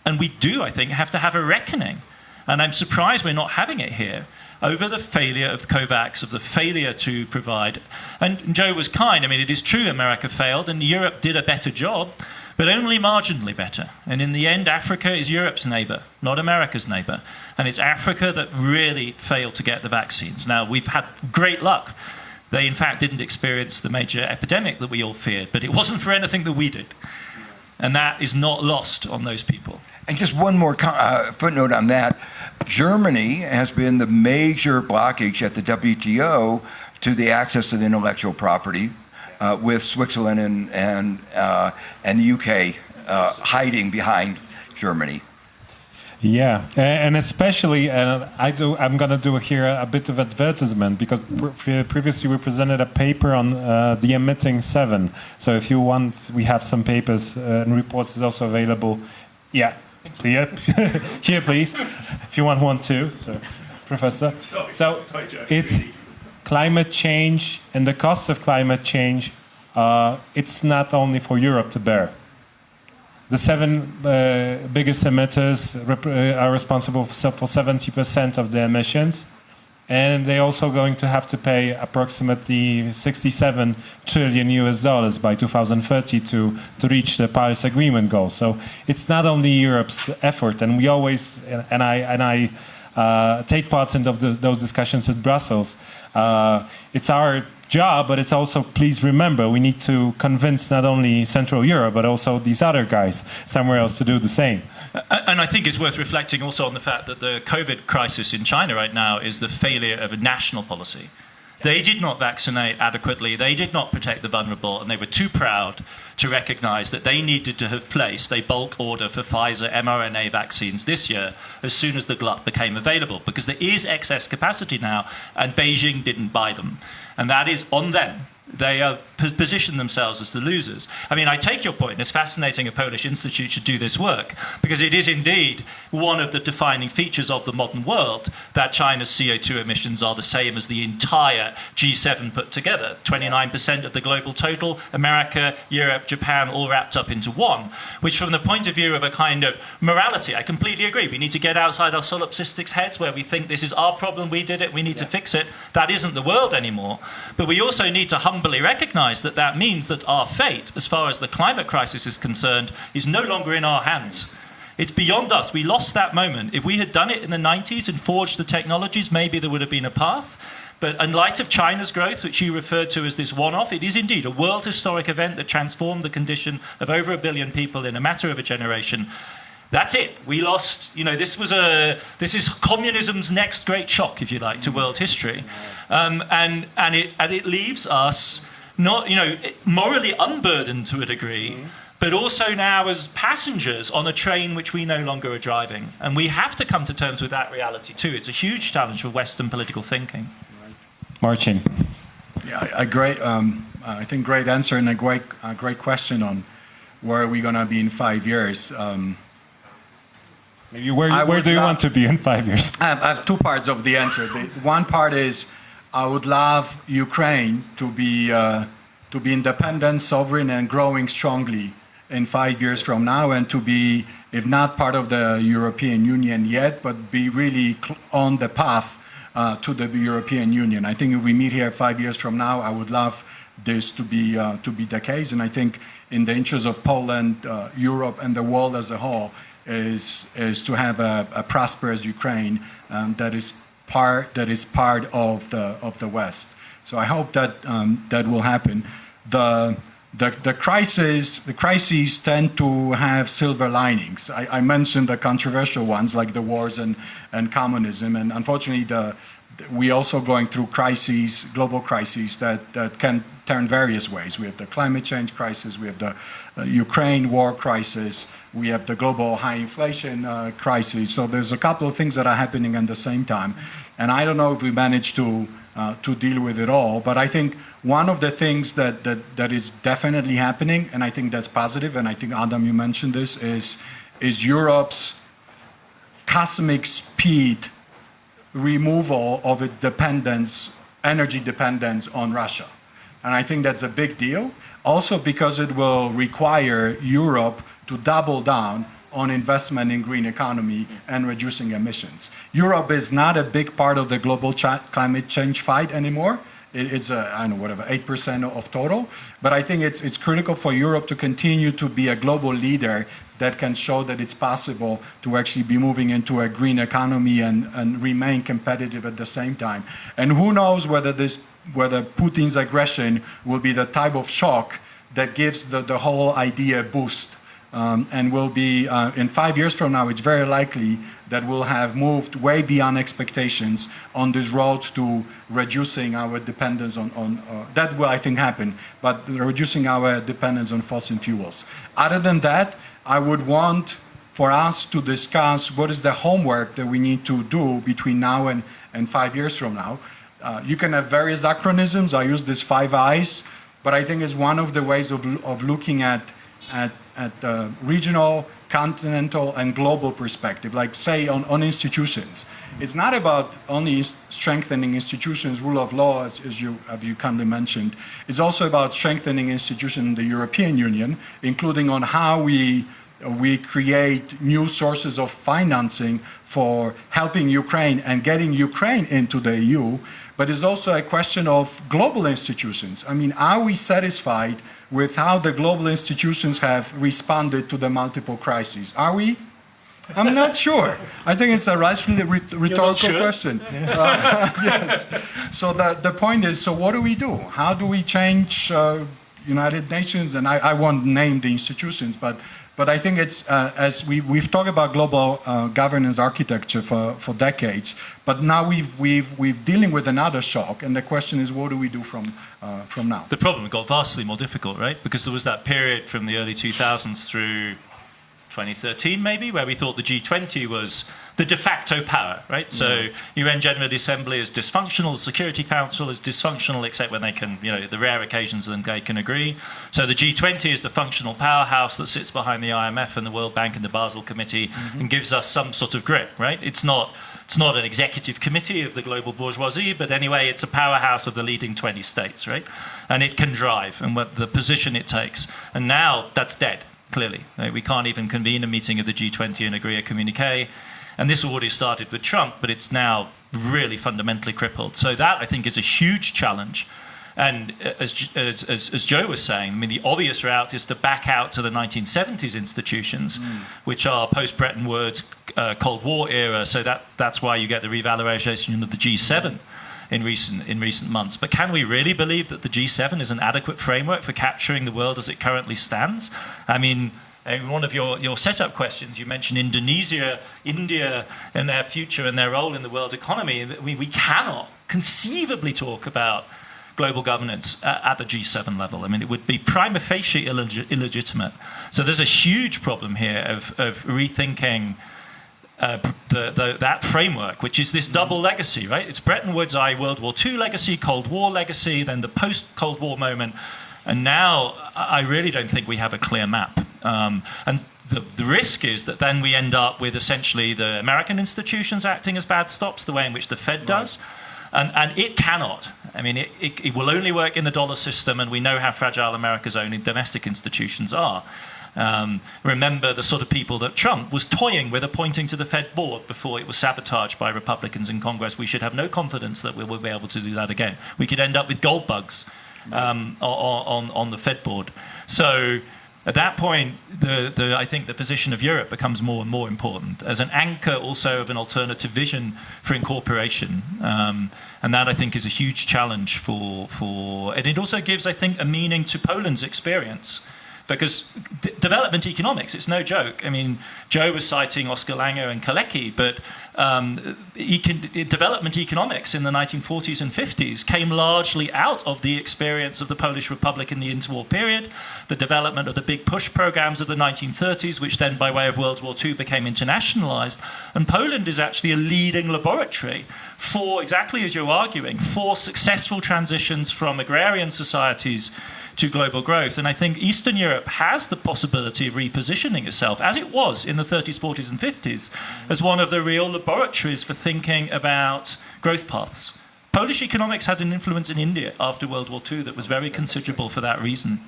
And we do, I think, have to have a reckoning. And I'm surprised we're not having it here, over the failure of COVAX, of the failure to provide. And Joe was kind. It is true America failed and Europe did a better job, but only marginally better. And in the end, Africa is Europe's neighbor, not America's neighbor. And it's Africa that really failed to get the vaccines. Now, we've had great luck. They, in fact, didn't experience the major epidemic that we all feared, but it wasn't for anything that we did. And that is not lost on those people. And just one more footnote on that. Germany has been the major blockage at the WTO to the access to the intellectual property, with Switzerland and the UK hiding behind Germany. Yeah, and especially, I'm going to do here a bit of advertisement because previously we presented a paper on the emitting 7. So if you want, we have some papers and reports is also available. Yeah. Here, please, if you want one too, so, Professor. So it's climate change and the cost of climate change. It's not only for Europe to bear. The 7 biggest emitters are responsible for 70% of the emissions. and they're also going to have to pay approximately 67 trillion US dollars by 2030 to reach the Paris Agreement goal. So it's not only Europe's effort, and we always, and I take part in those discussions at Brussels. It's our job, but it's also, please remember, we need to convince not only Central Europe, but also these other guys somewhere else to do the same. And I think it's worth reflecting also on the fact that the COVID crisis in China right now is the failure of a national policy. They did not vaccinate adequately, they did not protect the vulnerable, and they were too proud to recognize that they needed to have placed a bulk order for Pfizer mRNA vaccines this year as soon as the glut became available, because there is excess capacity now, and Beijing didn't buy them. And that is on them. They have positioned themselves as the losers. I mean, I take your point. It's fascinating a Polish institute should do this work, because it is indeed one of the defining features of the modern world that China's CO2 emissions are the same as the entire G7 put together. 29% of the global total, America, Europe, Japan, all wrapped up into one, which from the point of view of a kind of morality, I completely agree. We need to get outside our solipsistic heads where we think this is our problem, we did it, we need to fix it. That isn't the world anymore. But we also need to humbly recognize that that means that our fate, as far as the climate crisis is concerned, is no longer in our hands. It's beyond us. We lost that moment. If we had done it in the 90s and forged the technologies, maybe there would have been a path. But in light of China's growth, which you referred to as this one-off, it is indeed a world historic event that transformed the condition of over 1 billion people in a matter of a generation. That's it. We lost, this is communism's next great shock, if you like, to world history. And it leaves us not, morally unburdened to a degree, but also now as passengers on a train which we no longer are driving. And we have to come to terms with that reality too. It's a huge challenge for Western political thinking. Marcin. Yeah, I think great answer and a great question on where are we going to be in 5 years. Maybe where do you want to be in 5 years? I have two parts of the answer. The one part is I would love Ukraine to be independent, sovereign, and growing strongly in 5 years from now, and to be, if not part of the European Union yet, but be really on the path to the European Union. I think if we meet here 5 years from now, I would love this to be the case, and I think in the interest of Poland, Europe, and the world as a whole is to have a prosperous Ukraine that is part of the West. So I hope that that will happen. The crises tend to have silver linings. I mentioned the controversial ones like the wars and communism, and unfortunately we also going through crises, global crises that can turn various ways. We have the climate change crisis, we have the Ukraine war crisis, we have the global high inflation crisis. So there's a couple of things that are happening at the same time. And I don't know if we manage to deal with it all, but I think one of the things that is definitely happening, and I think that's positive, and I think, Adam, you mentioned this, is Europe's cosmic speed removal of its energy dependence on Russia. And I think that's a big deal. Also because it will require Europe to double down on investment in green economy and reducing emissions. Europe is not a big part of the global climate change fight anymore. It's, 8% of total. But I think it's critical for Europe to continue to be a global leader that can show that it's possible to actually be moving into a green economy and remain competitive at the same time. And who knows whether Putin's aggression will be the type of shock that gives the whole idea a boost. And will be, in 5 years from now, it's very likely that we'll have moved way beyond expectations on this road to reducing our dependence on that will, I think, happen, but reducing our dependence on fossil fuels. Other than that, I would want for us to discuss what is the homework that we need to do between now and 5 years from now. You can have various acronyms. I use this 5 I's, but I think it's one of the ways of looking at the regional, continental, and global perspective, like say on institutions. It's not about only strengthening institutions, rule of law, as you kindly mentioned. It's also about strengthening institutions in the European Union, including on how we we create new sources of financing for helping Ukraine and getting Ukraine into the EU, but it's also a question of global institutions. I mean, are we satisfied with how the global institutions have responded to the multiple crises? Are we? I'm not sure. I think it's a rationally rhetorical question. Yes. So the point is, so what do we do? How do we change United Nations? And I won't name the institutions, but I think it's, as we've talked about global governance architecture for decades, but now we've dealing with another shock, and the question is, what do we do from now? The problem got vastly more difficult, right? Because there was that period from the early 2000s through 2013 maybe, where we thought the G20 was the de facto power, right? So UN General Assembly is dysfunctional, the Security Council is dysfunctional, except when they can, the rare occasions when they can agree. So the G20 is the functional powerhouse that sits behind the IMF and the World Bank and the Basel Committee and gives us some sort of grip, right? It's not an executive committee of the global bourgeoisie, but anyway, it's a powerhouse of the leading 20 states, right? And it can drive and what the position it takes. And now that's dead. Clearly, we can't even convene a meeting of the G20 and agree a communique. And this already started with Trump, but it's now really fundamentally crippled. So that, I think, is a huge challenge. And as Joe was saying, I mean, the obvious route is to back out to the 1970s institutions, which are post-Bretton Woods, Cold War era. So that's why you get the revalorization of the G7 in recent months. But can we really believe that the G7 is an adequate framework for capturing the world as it currently stands? I mean, in one of your setup questions, you mentioned Indonesia, India, and their future and their role in the world economy. We cannot conceivably talk about global governance at the G7 level. I mean, it would be prima facie illegitimate. So there's a huge problem here of rethinking that framework, which is this double legacy, right? It's Bretton Woods, World War II legacy, Cold War legacy, then the post-Cold War moment. And now I really don't think we have a clear map. And the risk is that then we end up with essentially the American institutions acting as backstops, the way in which the Fed does. And it cannot. I mean, it will only work in the dollar system, and we know how fragile America's own domestic institutions are. Remember the sort of people that Trump was toying with appointing to the Fed board before it was sabotaged by Republicans in Congress. We should have no confidence that we will be able to do that again. We could end up with gold bugs on the Fed board. So at that point, I think the position of Europe becomes more and more important as an anchor also of an alternative vision for incorporation. And that, I think, is a huge challenge and it also gives, I think, a meaning to Poland's experience. Because development economics, it's no joke. I mean, Joe was citing Oskar Lange and Kalecki, but development economics in the 1940s and 50s came largely out of the experience of the Polish Republic in the interwar period, the development of the big push programs of the 1930s, which then, by way of World War II, became internationalized. And Poland is actually a leading laboratory for, exactly as you're arguing, for successful transitions from agrarian societies to global growth. And I think Eastern Europe has the possibility of repositioning itself, as it was in the 30s, 40s, and 50s, as one of the real laboratories for thinking about growth paths. Polish economics had an influence in India after World War II that was very considerable for that reason.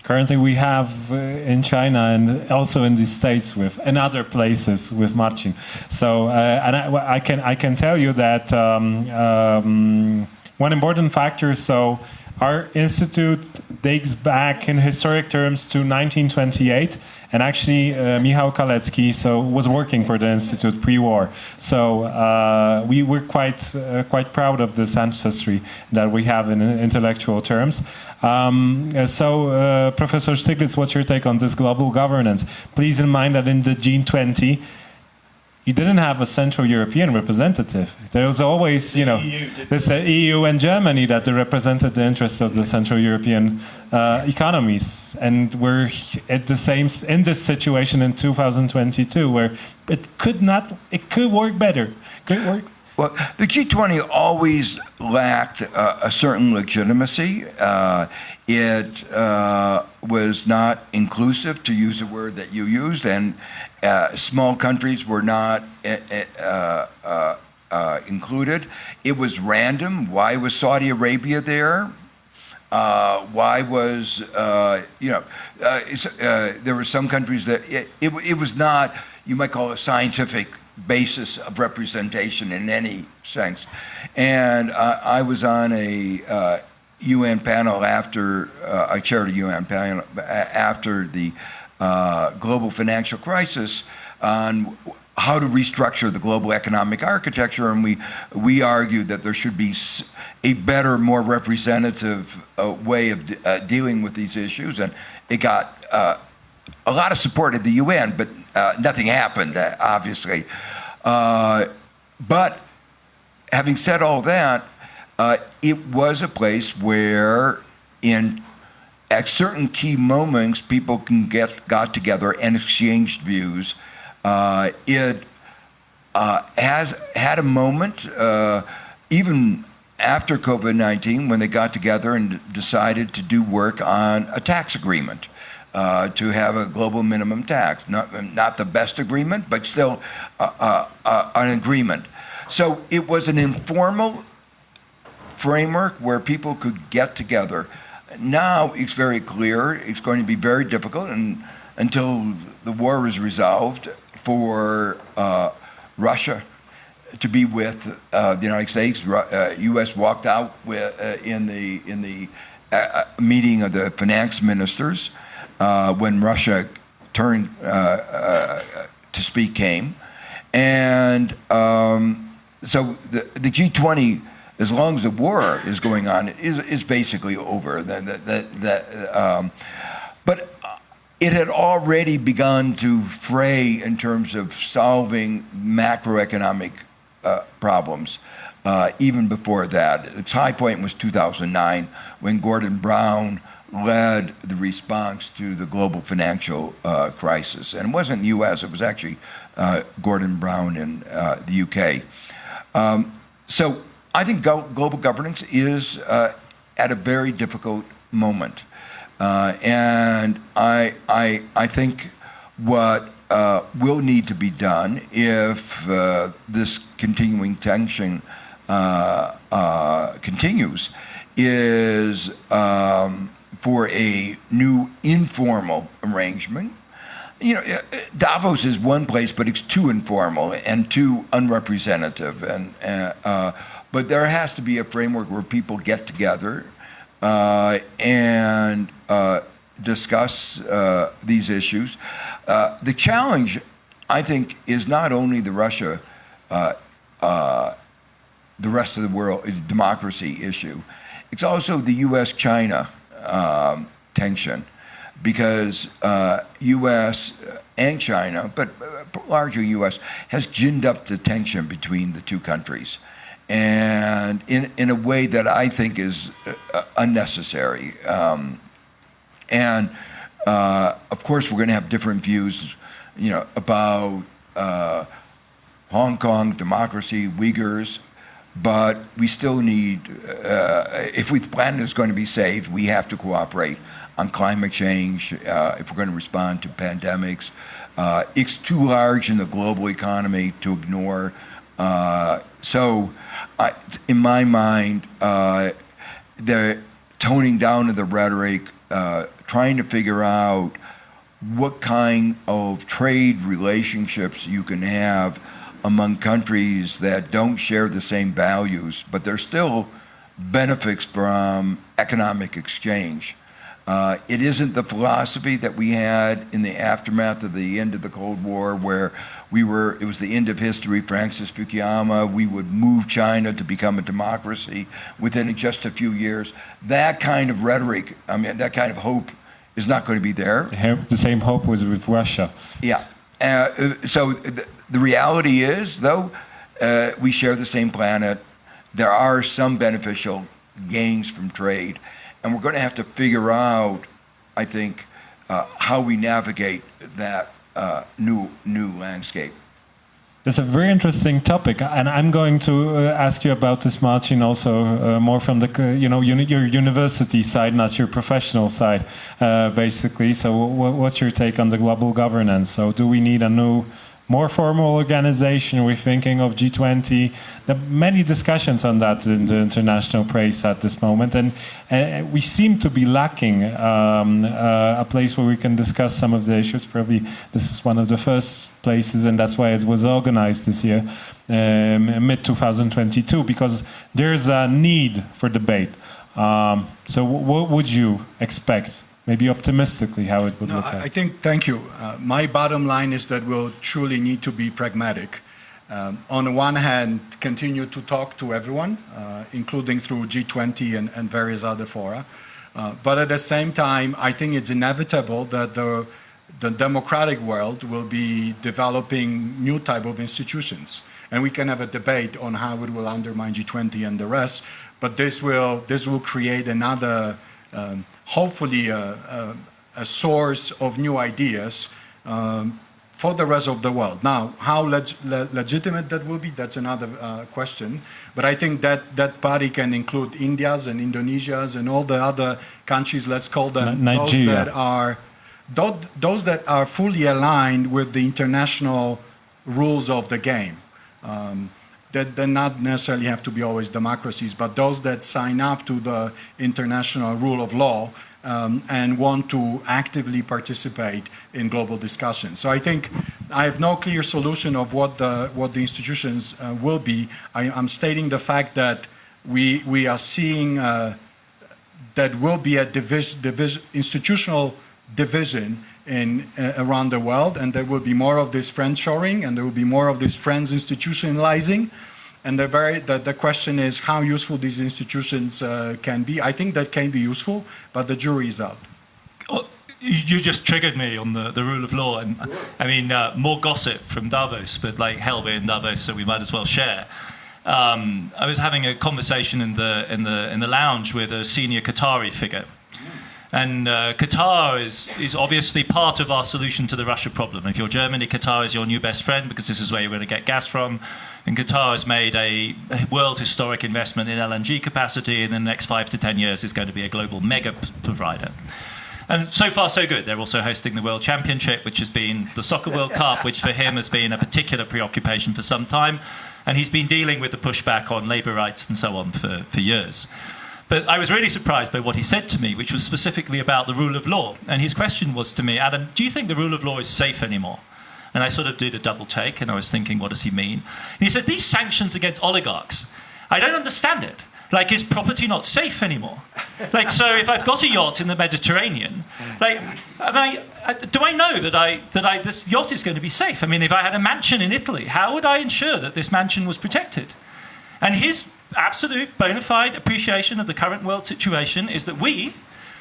Currently, we have in China and also in the States and other places with Marcin. So, and I can tell you that one important factor. So, our institute dates back in historic terms to 1928, and actually Michał Kalecki was working for the institute pre-war. So we were quite proud of this ancestry that we have in intellectual terms. Professor Stiglitz, what's your take on this global governance? Please in mind that in the G20, you didn't have a Central European representative. There was always, this EU and Germany that represented the interests of the Central European economies, and we're at in this situation in 2022 where it could work better. Well, the G20 always lacked a certain legitimacy. It was not inclusive, to use a word that you used, and small countries were not included. It was random. Why was Saudi Arabia there? Why was, there were some countries that it was not, you might call it a scientific basis of representation in any sense. And I was on a UN panel after, I chaired a UN panel after the global financial crisis on how to restructure the global economic architecture, and we argued that there should be a better, more representative way of dealing with these issues, and it got a lot of support at the UN, but nothing happened, obviously. But having said all that, it was a place where, at certain key moments, people got together and exchanged views. It has had a moment, even after COVID-19, when they got together and decided to do work on a tax agreement, to have a global minimum tax. Not the best agreement, but still an agreement. So it was an informal framework where people could get together. Now it's very clear it's going to be very difficult, and until the war is resolved, for Russia to be with the United States. U.S. walked out in the meeting of the finance ministers when Russia turned to speak came, and so the G20, as long as the war is going on, is basically over. But it had already begun to fray in terms of solving macroeconomic problems, even before that. Its high point was 2009, when Gordon Brown led the response to the global financial crisis. And it wasn't the U.S., it was actually Gordon Brown in the UK. So I think global governance is at a very difficult moment. And I think what will need to be done if this continuing tension continues is for a new informal arrangement. Davos is one place, but it's too informal and too unrepresentative. But there has to be a framework where people get together and discuss these issues. The challenge, I think, is not only the rest of the world, is democracy issue. It's also the U.S.-China tension, because U.S. and China, but largely U.S., has ginned up the tension between the two countries, and in a way that I think is unnecessary. And of course, we're going to have different views, about Hong Kong, democracy, Uyghurs, but we still need, if the planet is going to be saved, we have to cooperate on climate change, if we're going to respond to pandemics. It's too large in the global economy to ignore. So in my mind, they're toning down of the rhetoric, trying to figure out what kind of trade relationships you can have among countries that don't share the same values, but there still benefits from economic exchange. It isn't the philosophy that we had in the aftermath of the end of the Cold War, where it was the end of history, Francis Fukuyama, we would move China to become a democracy within just a few years. That kind of rhetoric, that kind of hope is not going to be there. The same hope was with Russia. Yeah. So the reality is, though, we share the same planet. There are some beneficial gains from trade. And we're going to have to figure out, I think, how we navigate that new landscape. That's a very interesting topic, and I'm going to ask you about this, Marcin, also more from the your university side, not your professional side, basically. So, what's your take on the global governance? So, do we need a new more formal organization. We're thinking of G20. There are many discussions on that in the international press at this moment, and we seem to be lacking a place where we can discuss some of the issues. Probably this is one of the first places, and that's why it was organized this year, mid-2022, because there's a need for debate. So what would you expect? Maybe optimistically, how it would look like. I think, thank you. My bottom line is that we'll truly need to be pragmatic. On the one hand, continue to talk to everyone, including through G20 and various other fora. But at the same time, I think it's inevitable that the democratic world will be developing new type of institutions. And we can have a debate on how it will undermine G20 and the rest. But this will create another hopefully a source of new ideas for the rest of the world. Now, how legitimate that will be, that's another question. But I think that body can include India's and Indonesia's and all the other countries, let's call them, Nigeria. those that are fully aligned with the international rules of the game. That they not necessarily have to be always democracies, but those that sign up to the international rule of law and want to actively participate in global discussions. So I think I have no clear solution of what the institutions will be. I'm stating the fact that we are seeing that will be a institutional division around the world, and there will be more of this friendshoring, and there will be more of this friends institutionalizing. And the question is how useful these institutions can be. I think that can be useful, but the jury is out. Oh, you just triggered me on the rule of law, and I mean more gossip from Davos, but like hell, we're in Davos, so we might as well share. I was having a conversation in the lounge with a senior Qatari figure. And Qatar is obviously part of our solution to the Russia problem. If you're Germany, Qatar is your new best friend because this is where you're going to get gas from. And Qatar has made a world historic investment in LNG capacity. In the next 5 to 10 years, is going to be a global mega provider. And so far, so good. They're also hosting the World Championship, which has been the Soccer World Cup, which for him has been a particular preoccupation for some time. And he's been dealing with the pushback on labour rights and so on for years. But I was really surprised by what he said to me, which was specifically about the rule of law. And his question was to me, Adam, do you think the rule of law is safe anymore? And I sort of did a double take, and I was thinking, what does he mean? And he said, these sanctions against oligarchs, I don't understand it. Like, is property not safe anymore? Like, so if I've got a yacht in the Mediterranean, like, do I know that this yacht is going to be safe? I mean, if I had a mansion in Italy, how would I ensure that this mansion was protected? And his absolute bona fide appreciation of the current world situation is that we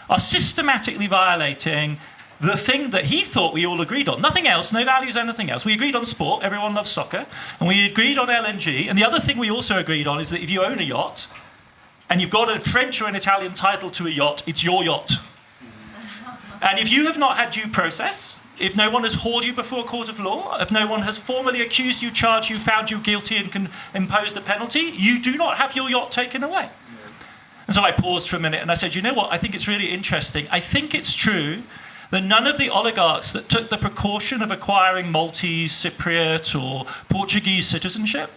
are systematically violating the thing that he thought we all agreed on. Nothing else, no values, anything else. We agreed on sport, everyone loves soccer, and we agreed on LNG. And the other thing we also agreed on is that if you own a yacht, and you've got a French or an Italian title to a yacht, it's your yacht. And if you have not had due process, if no one has hauled you before a court of law, if no one has formally accused you, charged you, found you guilty and can impose a penalty, you do not have your yacht taken away. And so I paused for a minute and I said, you know what, I think it's really interesting. I think it's true that none of the oligarchs that took the precaution of acquiring Maltese, Cypriot or Portuguese citizenship,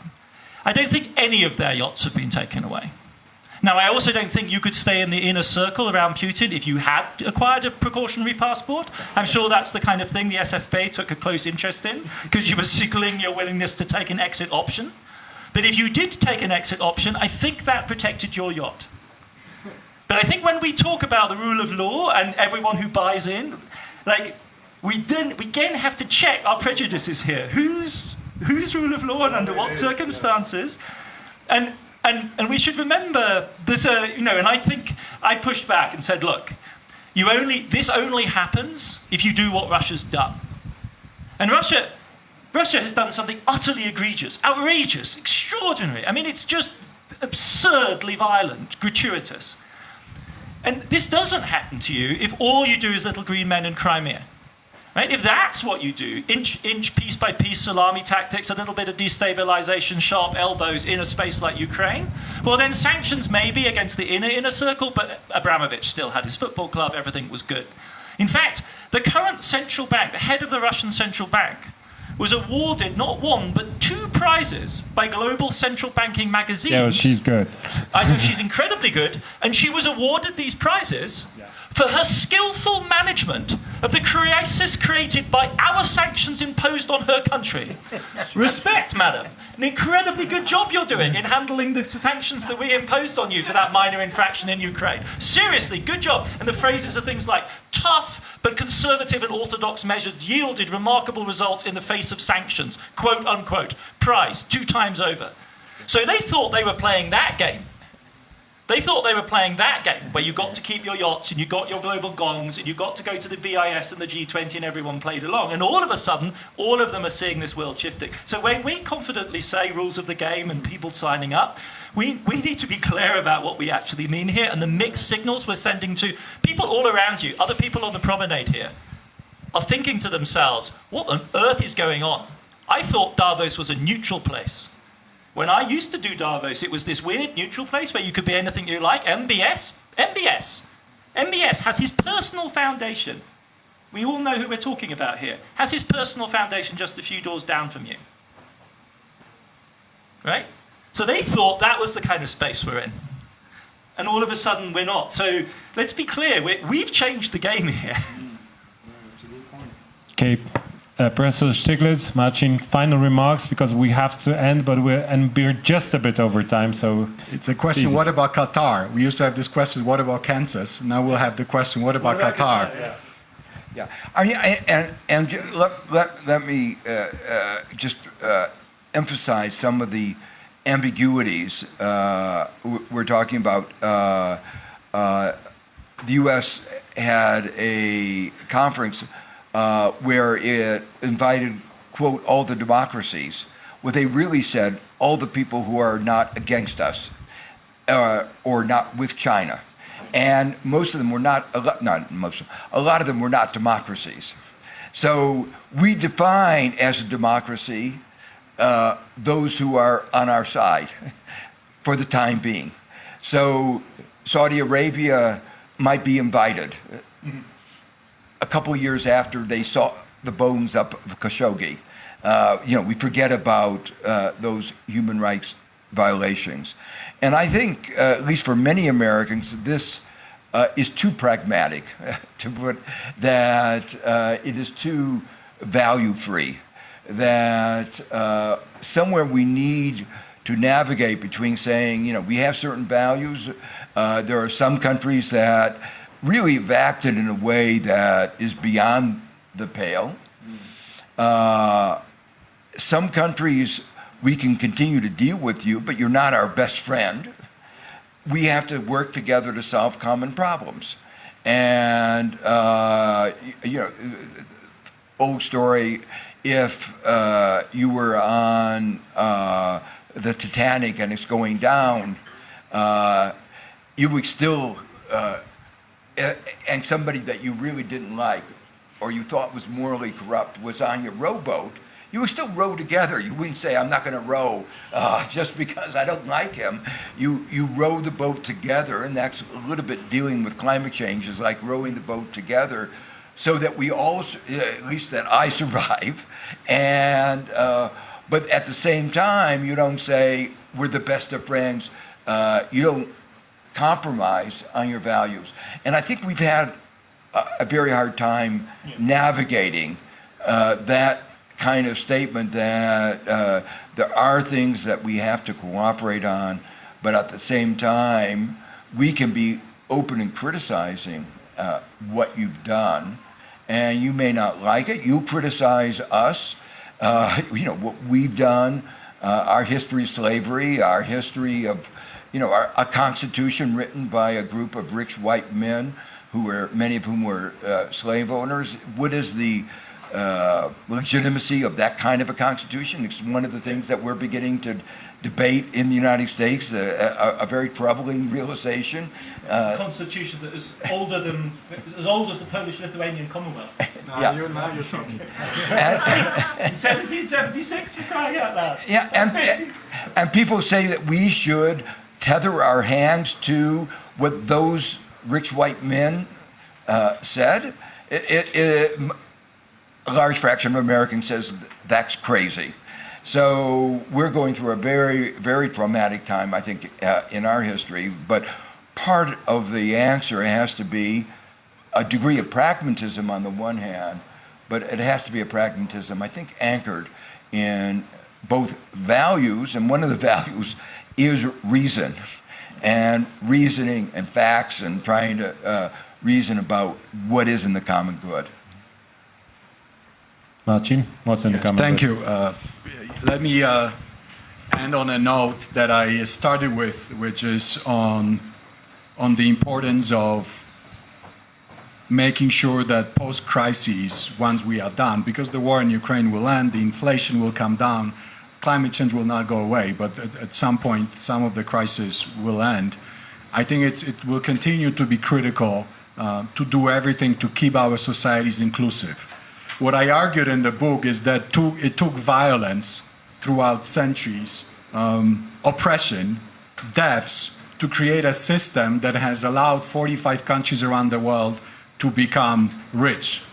I don't think any of their yachts have been taken away. Now, I also don't think you could stay in the inner circle around Putin if you had acquired a precautionary passport. I'm sure that's the kind of thing the SFP took a close interest in, because you were signaling your willingness to take an exit option. But if you did take an exit option, I think that protected your yacht. But I think when we talk about the rule of law and everyone who buys in, like, we again have to check our prejudices here. Whose rule of law and under what circumstances? And we should remember this, and I think I pushed back and said, look, this only happens if you do what Russia's done. And Russia has done something utterly egregious, outrageous, extraordinary. I mean, it's just absurdly violent, gratuitous. And this doesn't happen to you if all you do is little green men in Crimea. Right? If that's what you do, inch, piece by piece, salami tactics, a little bit of destabilization, sharp elbows in a space like Ukraine, well, then sanctions may be against the inner circle, but Abramovich still had his football club, everything was good. In fact, the current central bank, the head of the Russian central bank, was awarded not one, but 2 prizes by global central banking magazines. Yeah, well, she's good. I know she's incredibly good, and she was awarded these prizes for her skillful management of the crisis created by our sanctions imposed on her country. Respect, madam. An incredibly good job you're doing in handling the sanctions that we imposed on you for that minor infraction in Ukraine. Seriously, good job. And the phrases are things like, tough but conservative and orthodox measures yielded remarkable results in the face of sanctions, quote unquote, prize 2 times over. So they thought they were playing that game. They thought they were playing that game where you got to keep your yachts and you got your global gongs and you got to go to the BIS and the G20 and everyone played along. And all of a sudden, all of them are seeing this world shifting. So when we confidently say rules of the game and people signing up, we need to be clear about what we actually mean here and the mixed signals we're sending to people all around you. Other people on the promenade here are thinking to themselves, what on earth is going on? I thought Davos was a neutral place. When I used to do Davos, it was this weird neutral place where you could be anything you like. MBS has his personal foundation. We all know who we're talking about here. Has his personal foundation just a few doors down from you. Right? So they thought that was the kind of space we're in. And all of a sudden we're not. So let's be clear, we've changed the game here. Okay. Professor Stiglitz, Marcin, final remarks because we have to end, but we're just a bit over time. So it's a question. What about Qatar? We used to have this question. What about Kansas? Now we'll have the question. What about Qatar? Yeah. I mean, and let me just emphasize some of the ambiguities we're talking about. The U.S. had a conference where it invited, quote, all the democracies. What they really said, all the people who are not against us or not with China. And most of them were not most of them, a lot of them were not democracies. So we define as a democracy those who are on our side for the time being. So Saudi Arabia might be invited. A couple of years after they saw the bones up of Khashoggi. We forget about those human rights violations. And I think, at least for many Americans, this is too pragmatic, to put that it is too value-free, that somewhere we need to navigate between saying, we have certain values. There are some countries that really have acted in a way that is beyond the pale. Some countries, we can continue to deal with you, but you're not our best friend. We have to work together to solve common problems. And, old story, if you were on the Titanic and it's going down, you would still... and somebody that you really didn't like or you thought was morally corrupt was on your rowboat, you would still row together. You wouldn't say, I'm not going to row just because I don't like him. You row the boat together, and that's a little bit dealing with climate change, is like rowing the boat together so that we all, at least that I survive. And but at the same time, you don't say, we're the best of friends. You don't compromise on your values. And I think we've had a very hard time navigating that kind of statement that there are things that we have to cooperate on, but at the same time, we can be open in criticizing what you've done, and you may not like it. You criticize us, what we've done, our history of slavery, our history of a constitution written by a group of rich white men many of whom were slave owners. What is the legitimacy of that kind of a constitution? It's one of the things that we're beginning to debate in the United States, a very troubling realization. A constitution that is as old as the Polish-Lithuanian Commonwealth. Now you're talking. In 1776, for crying out loud. Yeah, and people say that we should tether our hands to what those rich white men said. a large fraction of Americans says that's crazy. So we're going through a very, very traumatic time, I think, in our history. But part of the answer has to be a degree of pragmatism on the one hand, but it has to be a pragmatism, I think, anchored in both values, and one of the values is reason, and reasoning and facts, and trying to reason about what is in the common good. Marcin, what's in the common Thank good? you. Let me end on a note that I started with, which is on the importance of making sure that post-crises, once we are done, because the war in Ukraine will end, the inflation will come down, climate change will not go away, but at some point, some of the crises will end. I think it will continue to be critical to do everything to keep our societies inclusive. What I argued in the book is that it took violence throughout centuries, oppression, deaths, to create a system that has allowed 45 countries around the world to become rich,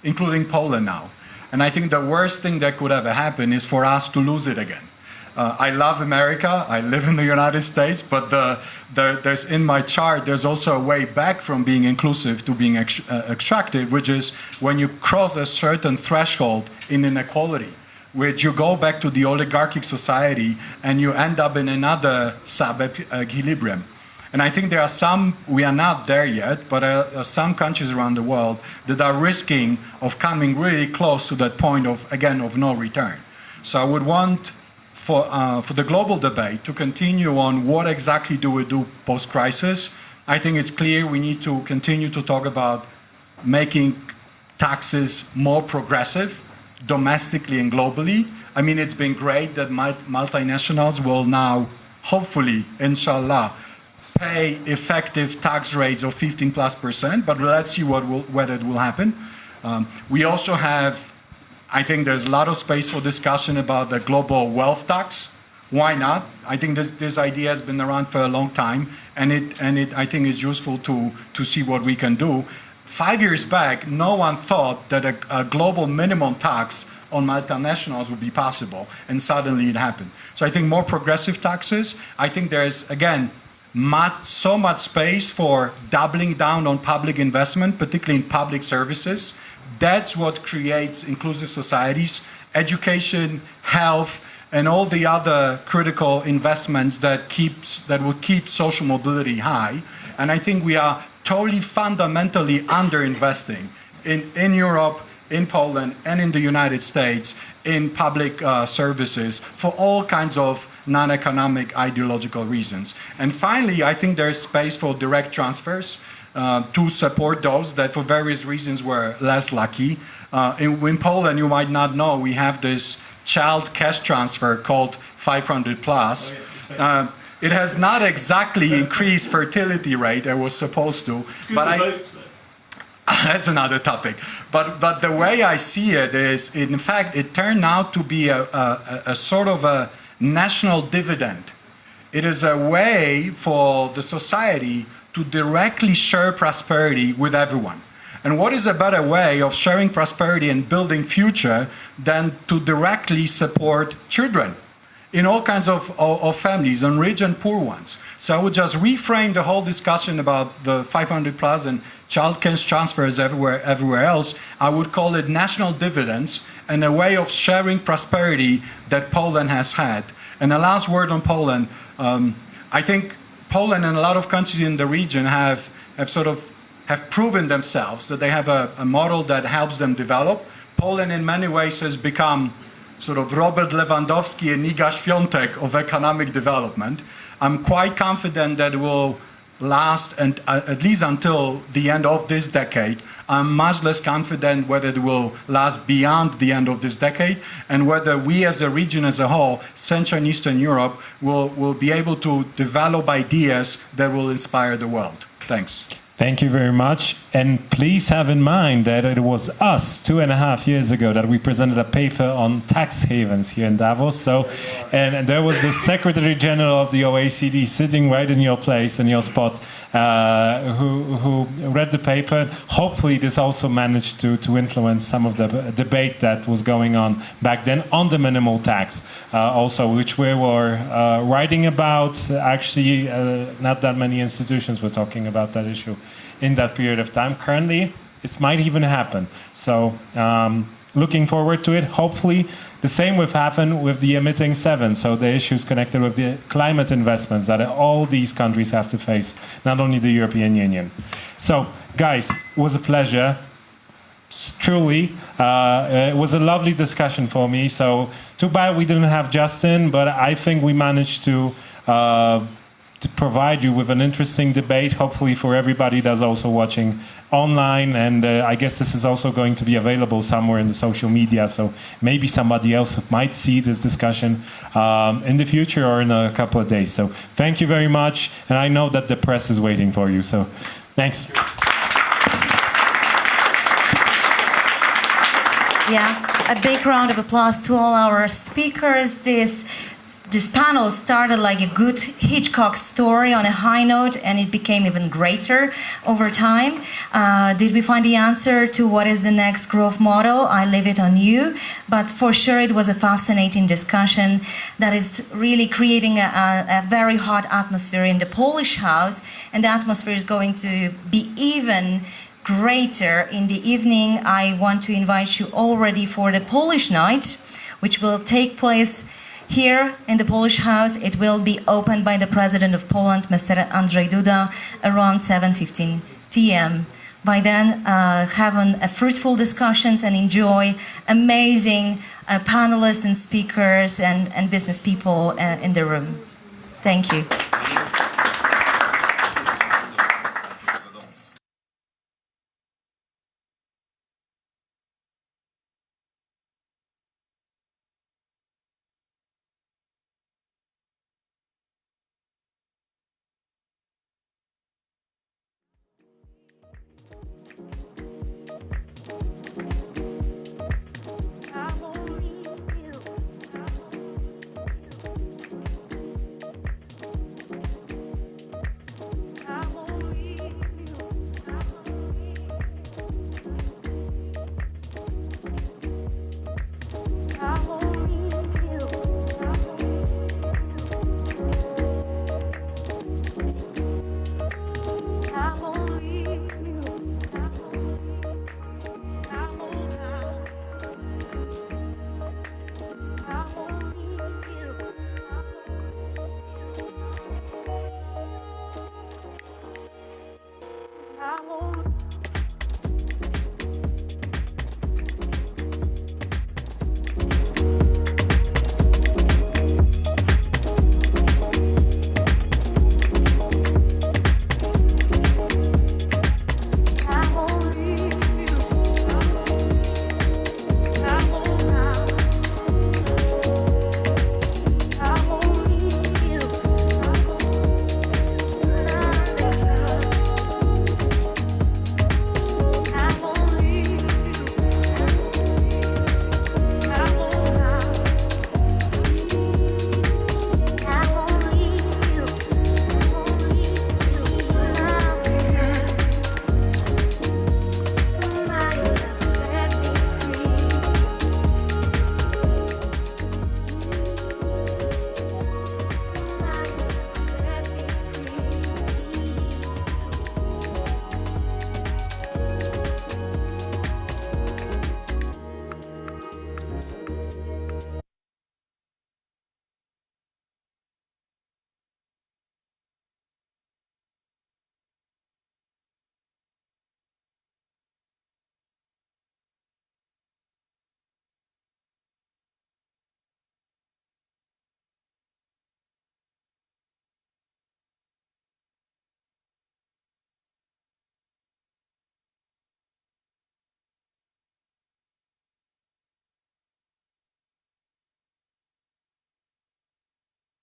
including Poland now. And I think the worst thing that could ever happen is for us to lose it again. I love America, I live in the United States, but there's in my chart, there's also a way back from being inclusive to being extractive, which is when you cross a certain threshold in inequality, which you go back to the oligarchic society and you end up in another sub-equilibrium. And I think there are some, we are not there yet, but there are some countries around the world that are risking of coming really close to that point of, again, of no return. So I would want for the global debate to continue on what exactly do we do post-crisis. I think it's clear we need to continue to talk about making taxes more progressive, domestically and globally. I mean, it's been great that multinationals will now, hopefully, inshallah, pay effective tax rates of 15+%, but let's see whether it will happen. We also have, I think there's a lot of space for discussion about the global wealth tax. Why not? I think this idea has been around for a long time, and I think it's useful to see what we can do. 5 years back, no one thought that a global minimum tax on multinationals would be possible, and suddenly it happened. So I think more progressive taxes. I think there's, again, so much space for doubling down on public investment, particularly in public services. That's what creates inclusive societies, education, health, and all the other critical investments that will keep social mobility high. And I think we are totally fundamentally underinvesting in Europe, in Poland, and in the United States in public services for all kinds of non-economic ideological reasons. And finally, I think there's space for direct transfers to support those that for various reasons were less lucky. In Poland, you might not know, we have this child cash transfer called 500 plus. It has not exactly increased fertility rate, it was supposed to. But that's another topic. But the way I see it is, in fact, it turned out to be a sort of a national dividend. It is a way for the society to directly share prosperity with everyone. And what is a better way of sharing prosperity and building future than to directly support children in all kinds of families, and rich and poor ones? So I would just reframe the whole discussion about the 500 plus and child cash transfers everywhere else. I would call it national dividends and a way of sharing prosperity that Poland has had. And the last word on Poland, I think Poland and a lot of countries in the region have proven themselves that they have a model that helps them develop. Poland in many ways has become sort of Robert Lewandowski and Iga Świątek of economic development. I'm quite confident that it will last and at least until the end of this decade. I'm much less confident whether it will last beyond the end of this decade, and whether we as a region as a whole, Central and Eastern Europe, will be able to develop ideas that will inspire the world. Thanks. Thank you very much. And please have in mind that it was us 2.5 years ago that we presented a paper on tax havens here in Davos. So, and there was the Secretary General of the OECD sitting right in your place, in your spot, who read the paper. Hopefully this also managed to influence some of the debate that was going on back then on the minimal tax, also, which we were writing about. Actually, not that many institutions were talking about that issue in that period of time. Currently, it might even happen. So looking forward to it. Hopefully, the same will happen with the emitting seven. So the issues connected with the climate investments that all these countries have to face, not only the European Union. So, guys, it was a pleasure. Truly, it was a lovely discussion for me. So too bad we didn't have Justin, but I think we managed to provide you with an interesting debate, hopefully for everybody that's also watching online. And I guess this is also going to be available somewhere in the social media, so maybe somebody else might see this discussion in the future or in a couple of days. So thank you very much, and I know that the press is waiting for you, so thanks. Yeah, a big round of applause to all our speakers. This panel started like a good Hitchcock story on a high note, and it became even greater over time. Did we find the answer to what is the next growth model? I leave it on you. But for sure, it was a fascinating discussion that is really creating a very hot atmosphere in the Polish House, and the atmosphere is going to be even greater in the evening. I want to invite you already for the Polish night, which will take place here in the Polish House. It will be opened by the President of Poland, Mr. Andrzej Duda, around 7:15 p.m. By then, have a fruitful discussions and enjoy amazing panelists and speakers and business people in the room. Thank you.